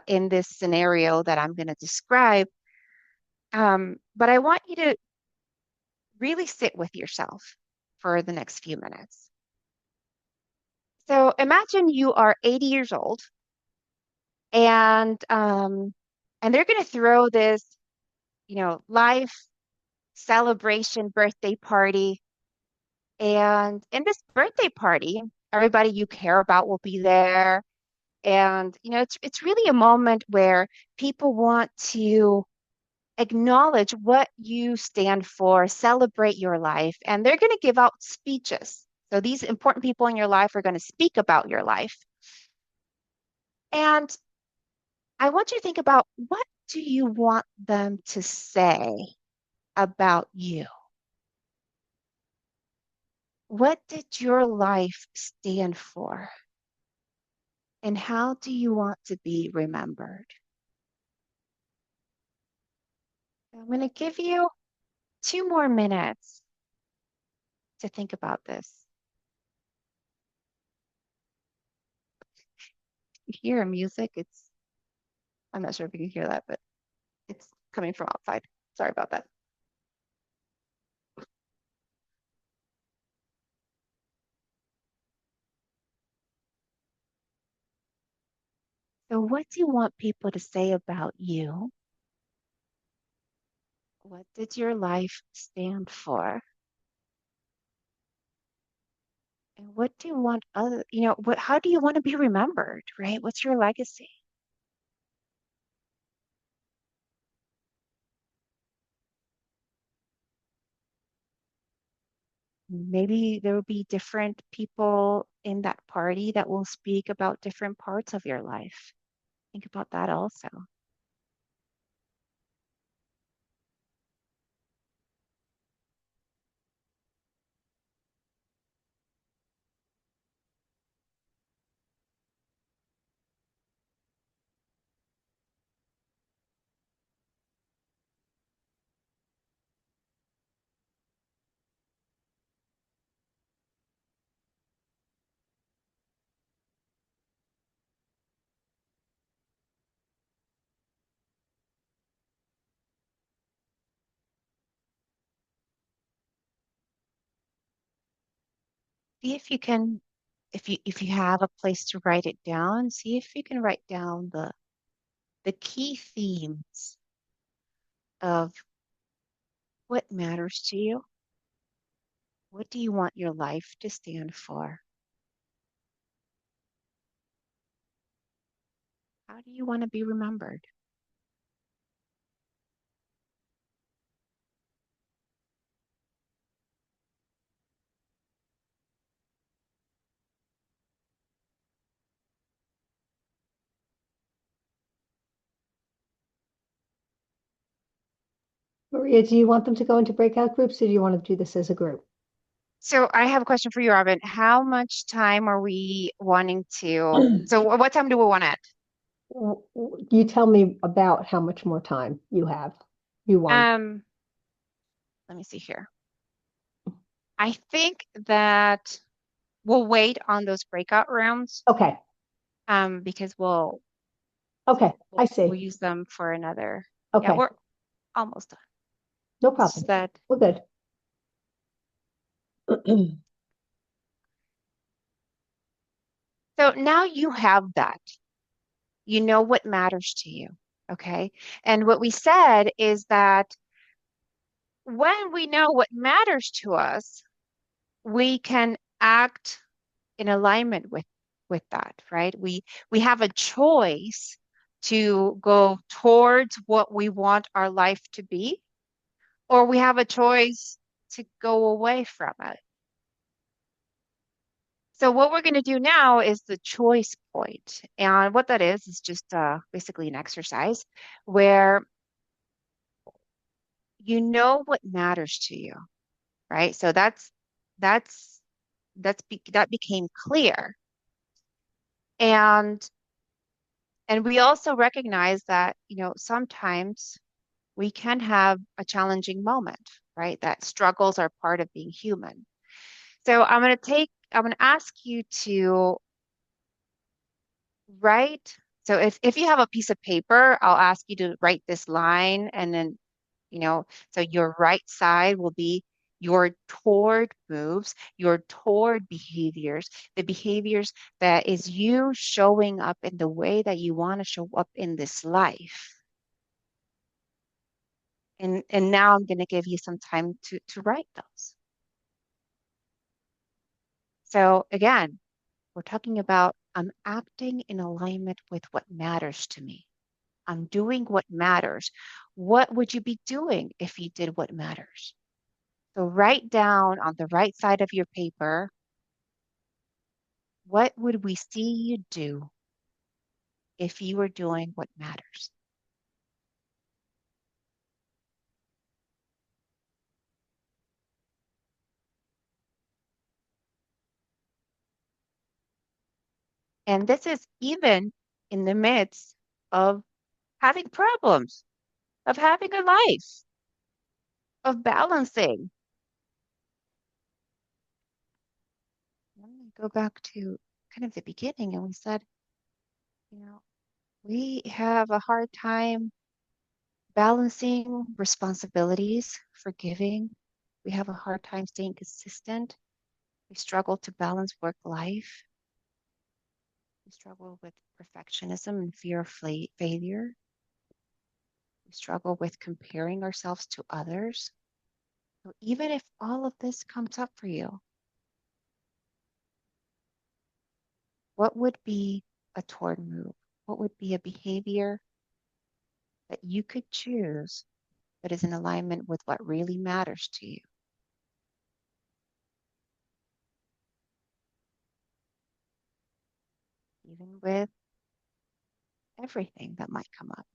in this scenario that I'm going to describe. But I want you to really sit with yourself for the next few minutes. So imagine you are 80 years old and they're going to throw this, life celebration birthday party. And in this birthday party, everybody you care about will be there. And it's really a moment where people want to acknowledge what you stand for, celebrate your life, and they're going to give out speeches. So these important people in your life are going to speak about your life. And I want you to think about, what do you want them to say about you? What did your life stand for? And how do you want to be remembered? I'm going to give you 2 more minutes to think about this. You hear music, I'm not sure if you can hear that, but it's coming from outside. Sorry about that. So what do you want people to say about you? What did your life stand for? And what do you want how do you want to be remembered, right? What's your legacy? Maybe there will be different people in that party that will speak about different parts of your life. Think about that also. See if you can, if you have a place to write it down, see if you can write down the key themes of what matters to you. What do you want your life to stand for? How do you want to be remembered? Maria, do you want them to go into breakout groups or do you want to do this as a group? So I have a question for you, Robin. How much time are we wanting to? So what time do we want it? You tell me about how much more time you want. Let me see here. I think that we'll wait on those breakout rooms, Okay, because we'll okay, I see. we'll use them for another. Yeah, Okay, we're almost done. no It's just problem. that. We're good. So now you have that. You know what matters to you. Okay. And what we said is that when we know what matters to us, we can act in alignment with that, right? We have a choice to go towards what we want our life to be, or we have a choice to go away from it. So what we're going to do now is the choice point. And what that is just basically an exercise where you know what matters to you, right? So that's that became clear. And we also recognize that, sometimes we can have a challenging moment, right? That struggles are part of being human. So I'm going to ask you to write. So if you have a piece of paper, I'll ask you to write this line and then, so your right side will be your toward moves, your toward behaviors, the behaviors that is you showing up in the way that you want to show up in this life. And now I'm going to give you some time to write those. So again, we're talking about I'm acting in alignment with what matters to me. I'm doing what matters. What would you be doing if you did what matters? So write down on the right side of your paper, what would we see you do if you were doing what matters? And this is even in the midst of having problems, of having a life, of balancing. Let me go back to kind of the beginning, and we said, we have a hard time balancing responsibilities, forgiving. We have a hard time staying consistent. We struggle to balance work life. We struggle with perfectionism and fear of failure. We struggle with comparing ourselves to others. So even if all of this comes up for you, what would be a toward move? What would be a behavior that you could choose that is in alignment with what really matters to you? Even with everything that might come up.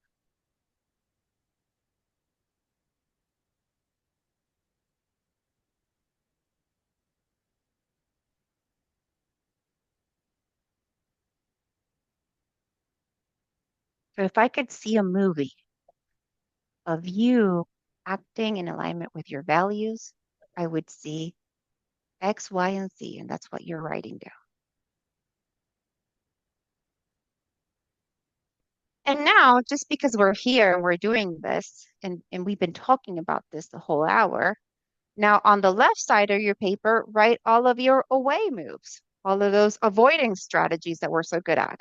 So if I could see a movie of you acting in alignment with your values, I would see X, Y, and Z, and that's what you're writing down. And now, just because we're here and we're doing this, and we've been talking about this the whole hour, now on the left side of your paper, write all of your away moves, all of those avoiding strategies that we're so good at.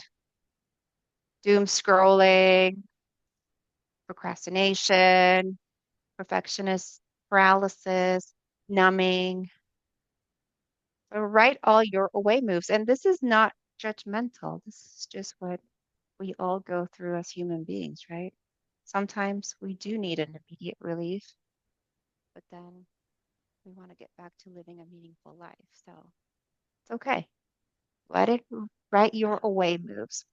Doom scrolling, procrastination, perfectionist paralysis, numbing. So write all your away moves. And this is not judgmental. This is just what we all go through as human beings, right? Sometimes we do need an immediate relief, but then we want to get back to living a meaningful life. So it's okay. Let it write your away moves.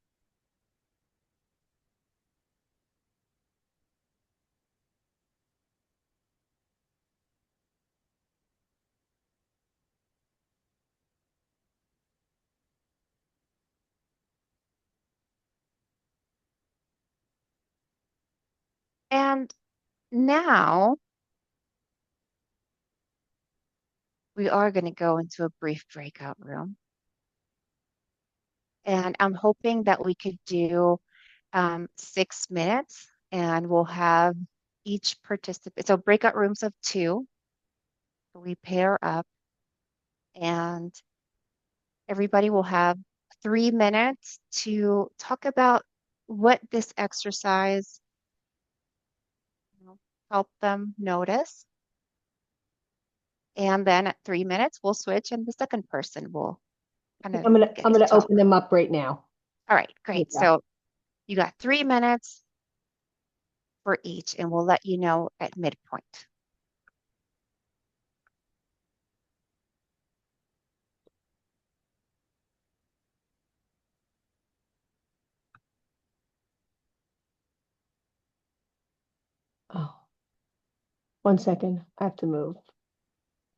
And now we are going to go into a brief breakout room. And I'm hoping that we could do 6 minutes and we'll have each participant. So breakout rooms of two. We pair up and everybody will have 3 minutes to talk about what this exercise helped them notice. And then at 3 minutes, we'll switch and the second person will kind of I'm get gonna to talk. open them up right now. All right, great. Yeah. So you got 3 minutes for each, and we'll let you know at midpoint. Oh, 1 second. I have to move.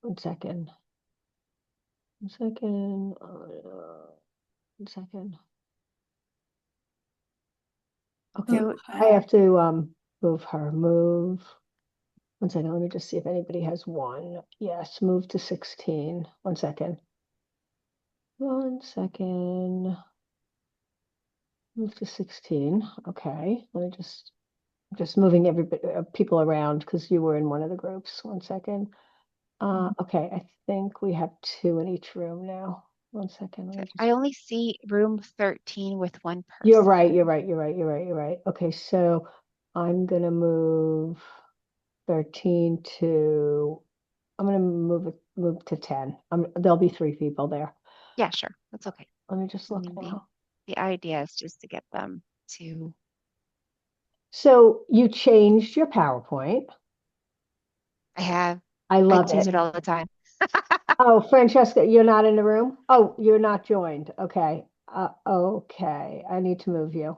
1 second. 1 second. 1 second. Okay. So I have to move her. Move. 1 second. Let me just see if anybody has one. Yes, move to 16. 1 second. 1 second. Move to 16. Okay. Let me just moving everybody people around because you were in one of the groups. 1 second. Okay, I think we have two in each room now. 1 second. Let me I just. only see room 13 with one You're person. right. You're right. You're right. You're right. You're right. Okay, so I'm gonna move 13 to. I'm gonna move to 10. There'll be three people there. Yeah, sure. That's okay. Let me just I look mean, now. the idea is just to get them to So you changed your PowerPoint. I have. I I love change it. it all the time. Oh, Francesca, you're not in the room? Oh, you're not joined. Okay. Okay. I need to move you.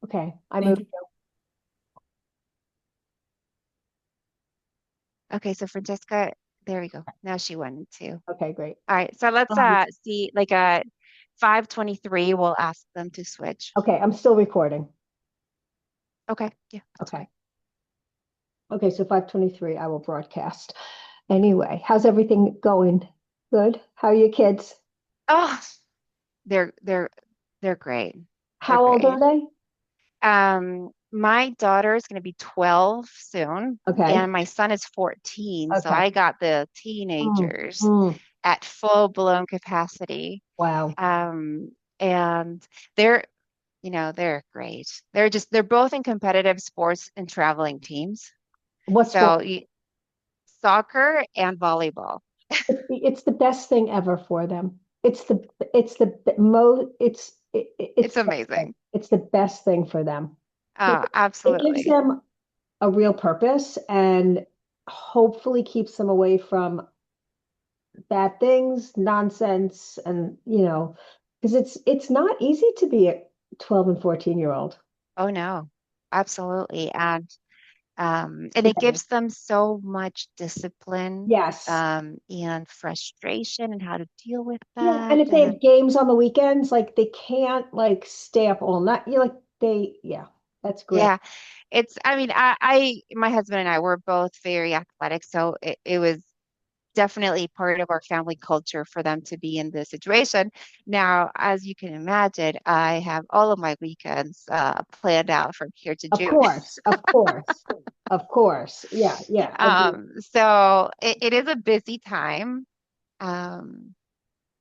Okay. I Thank moved you. you. Okay, so Francesca, there we go. Now she wanted to. Okay, great. All right, so let's Um, see like at 5:23, we'll ask them to switch. okay, I'm still recording. Okay, yeah, that's Okay. fine. Okay, so 5:23, I will broadcast. Anyway, how's everything going? Good. How are your kids? Oh, they're they're they're great. They're How old are great. they? My daughter is going to be 12 soon, Okay. and my son is 14. So Okay. I got the Mm, teenagers mm. at full-blown capacity. Wow. And they're, they're great. They're both in competitive sports and traveling teams. What sport? So soccer and volleyball. It's the best thing ever for them. It's It's the best thing. amazing. It's the best thing for them. Because it gives Absolutely. them a real purpose and hopefully keeps them away from bad things, nonsense, and because it's not easy to be a 12 and 14-year-old. Oh no, absolutely. And it Yeah. gives them so much discipline, Yes. and frustration and how to deal with Yeah, and that. if they have And games on the weekends, like they can't like stay up all night. You like yeah, that's great. yeah, I mean, my husband and I were both very athletic, so it was definitely part of our family culture for them to be in this situation. Now, as you can imagine, I have all of my weekends planned out from here to Of June. course, of course, of course. Yeah, yeah, agreed. So it is a busy time, um,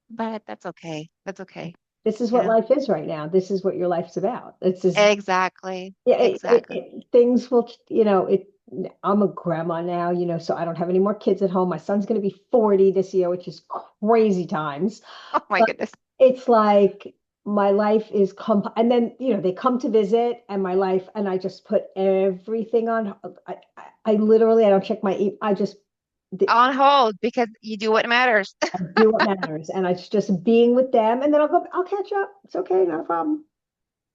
but that's okay. That's okay. This is what Yeah, life is right now. This is what your life's about. It's is exactly. yeah, Exactly. things will, I'm a grandma now, so I don't have any more kids at home. My son's going to be 40 this year, which is crazy times. Oh my But goodness. it's like my life is and then, they come to visit and my life, and I just put everything on. I literally, I don't check my, I just On hold because you do what matters. do what matters. And it's just being with them. And then I'll catch up. It's okay. Not a problem.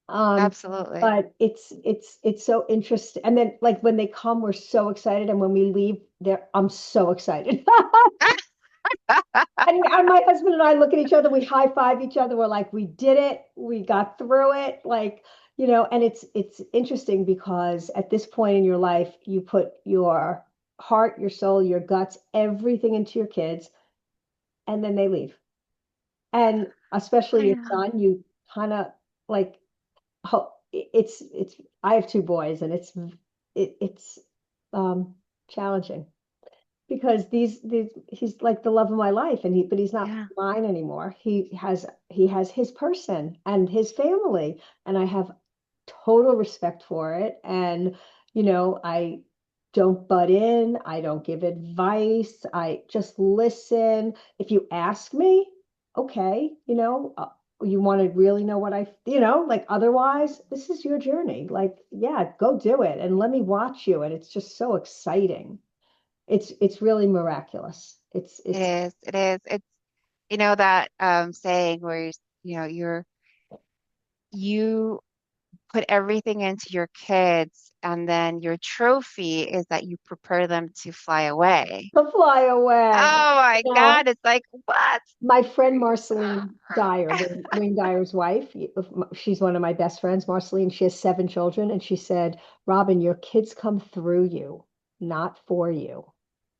Um, Absolutely. but it's so interesting. And then like when they come, we're so excited. And when we leave, I'm so excited. And my husband and I look at each other, we high five each other. We're like, we did it, we got through it. Like, and it's interesting because at this point in your life, you put your heart, your soul, your guts, everything into your kids, and then they leave. And especially I your know. son, you kind of like it's I have two boys and it's um challenging because these he's like the love of my life, and but he's not Yeah. mine anymore. He has his person and his family, and I have total respect for it. And I don't butt in, I don't give advice, I just listen. If you ask me, okay, you want to really know what like, otherwise this is your journey. Like, yeah, go do it and let me watch you. And it's just so exciting. It's really miraculous. It It's is. It is. It's that saying where you put everything into your kids, and then your trophy is that you prepare them to fly away. to fly away. Oh my Now, God, it's like what? my friend Marceline Dyer, Wayne Dyer's wife, she's one of my best friends, Marceline. She has 7 children, and she said, Robin, your kids come through you, not for you.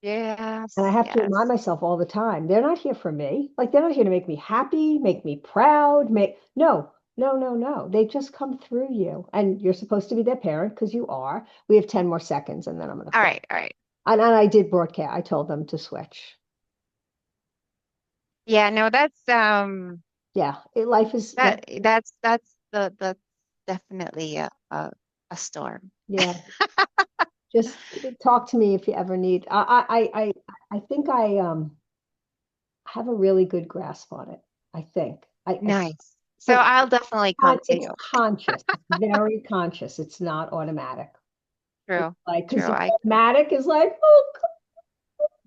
And I Yes, have to remind yes. myself all the time, they're not here for me. Like, they're not here to make me happy, make me proud, no, no, no, no. They just come through you. And you're supposed to be their parent because you are. We have 10 more seconds and then I'm going to All quit. right, all right. And I did broadcast. I told them to switch. Yeah, no, Yeah, life is life. that's definitely a storm. Yeah, just talk to me if you ever need. I think I have a really good grasp on it. I think. I Nice. So But I'll definitely come to it's you. conscious, it's very conscious. It's not automatic. It's True. like, True. because the automatic is like, oh,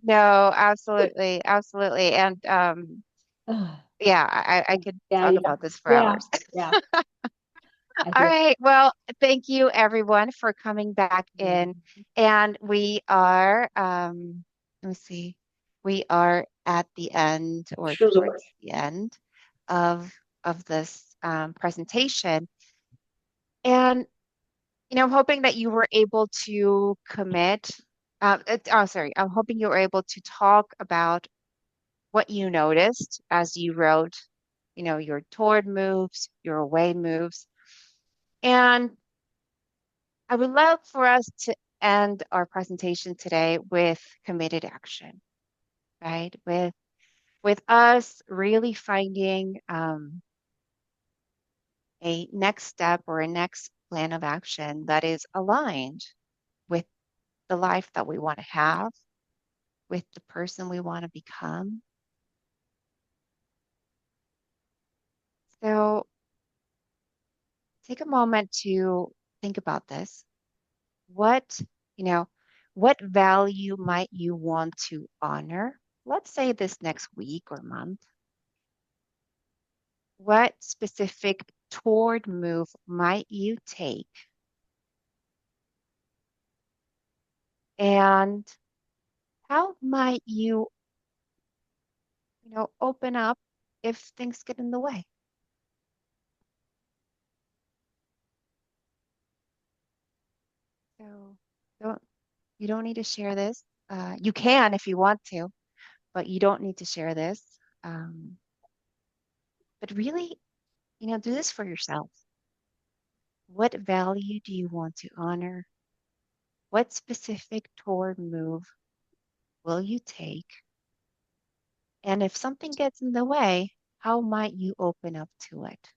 No, absolutely. Absolutely. And God. yeah, I could Yeah, talk yeah, about this for yeah, hours. yeah. I All hear. right. Well, thank you everyone for coming back in. And we are, let me see, we are at the end or towards the end of this presentation. And I'm hoping that you were able to commit. Oh, sorry. I'm hoping you were able to talk about what you noticed as you wrote, your toward moves, your away moves. And I would love for us to end our presentation today with committed action, right? With us really finding a next step or a next plan of action that is aligned with the life that we want to have, with the person we want to become. So take a moment to think about this. What, you know, what value might you want to honor? Let's say this next week or month. What specific toward move might you take? And how might open up if things get in the way? So don't you don't need to share this. You can if you want to, but you don't need to share this. Um, but really, do this for yourself. What value do you want to honor? What specific toward move will you take? And if something gets in the way, how might you open up to it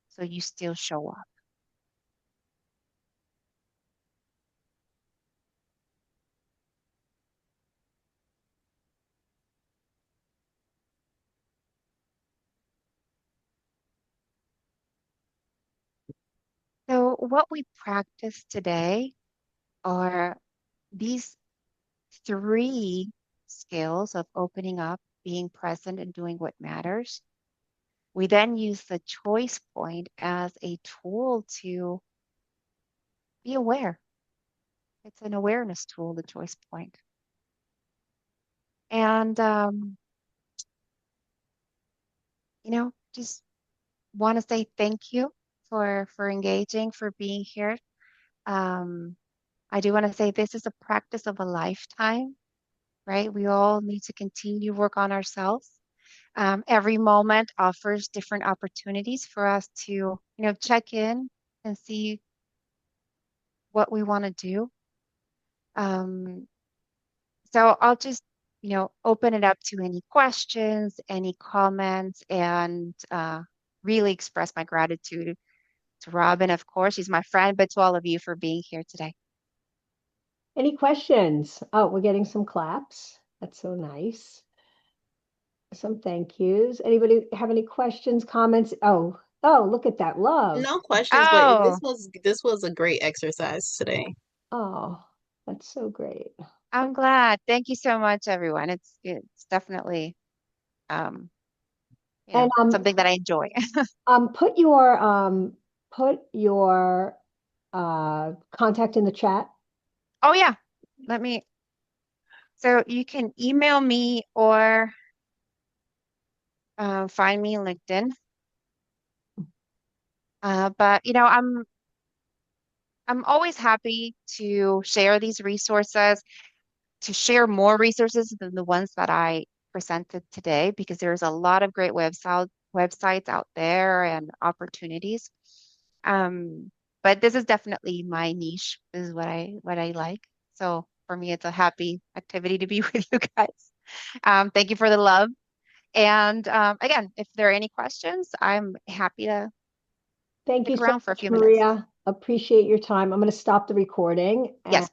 so you still show up? So, what we practice today are these three skills of opening up, being present, and doing what matters. We then use the choice point as a tool to be aware. It's an awareness tool, the choice point. And, just want to say thank you for engaging, for being here. Um, I do want to say this is a practice of a lifetime, right? We all need to continue work on ourselves. Every moment offers different opportunities for us to, check in and see what we want to do. Um, so I'll just, open it up to any questions, any comments, and really express my gratitude to Robin, of course, she's my friend, but to all of you for being here today. Any questions? Oh, we're getting some claps. That's so nice. Some thank yous. Anybody have any questions, comments? Oh, look at that love. No questions, but Oh, this was a great exercise today. Oh, that's so great. I'm glad. Thank you so much, everyone. It's definitely um, And something that I enjoy. put your contact in the chat. Oh yeah, so you can email me or find me on LinkedIn. But I'm always happy to share these resources, to share more resources than the ones that I presented today, because there's a lot of great websites out there and opportunities. But this is definitely my niche. This is what I like. So for me, it's a happy activity to be with you guys. Thank you for the love. And again, if there are any questions, I'm happy to Thank you stick so around for a much, few minutes. Maria. Appreciate your time. I'm going to stop the recording. Yes.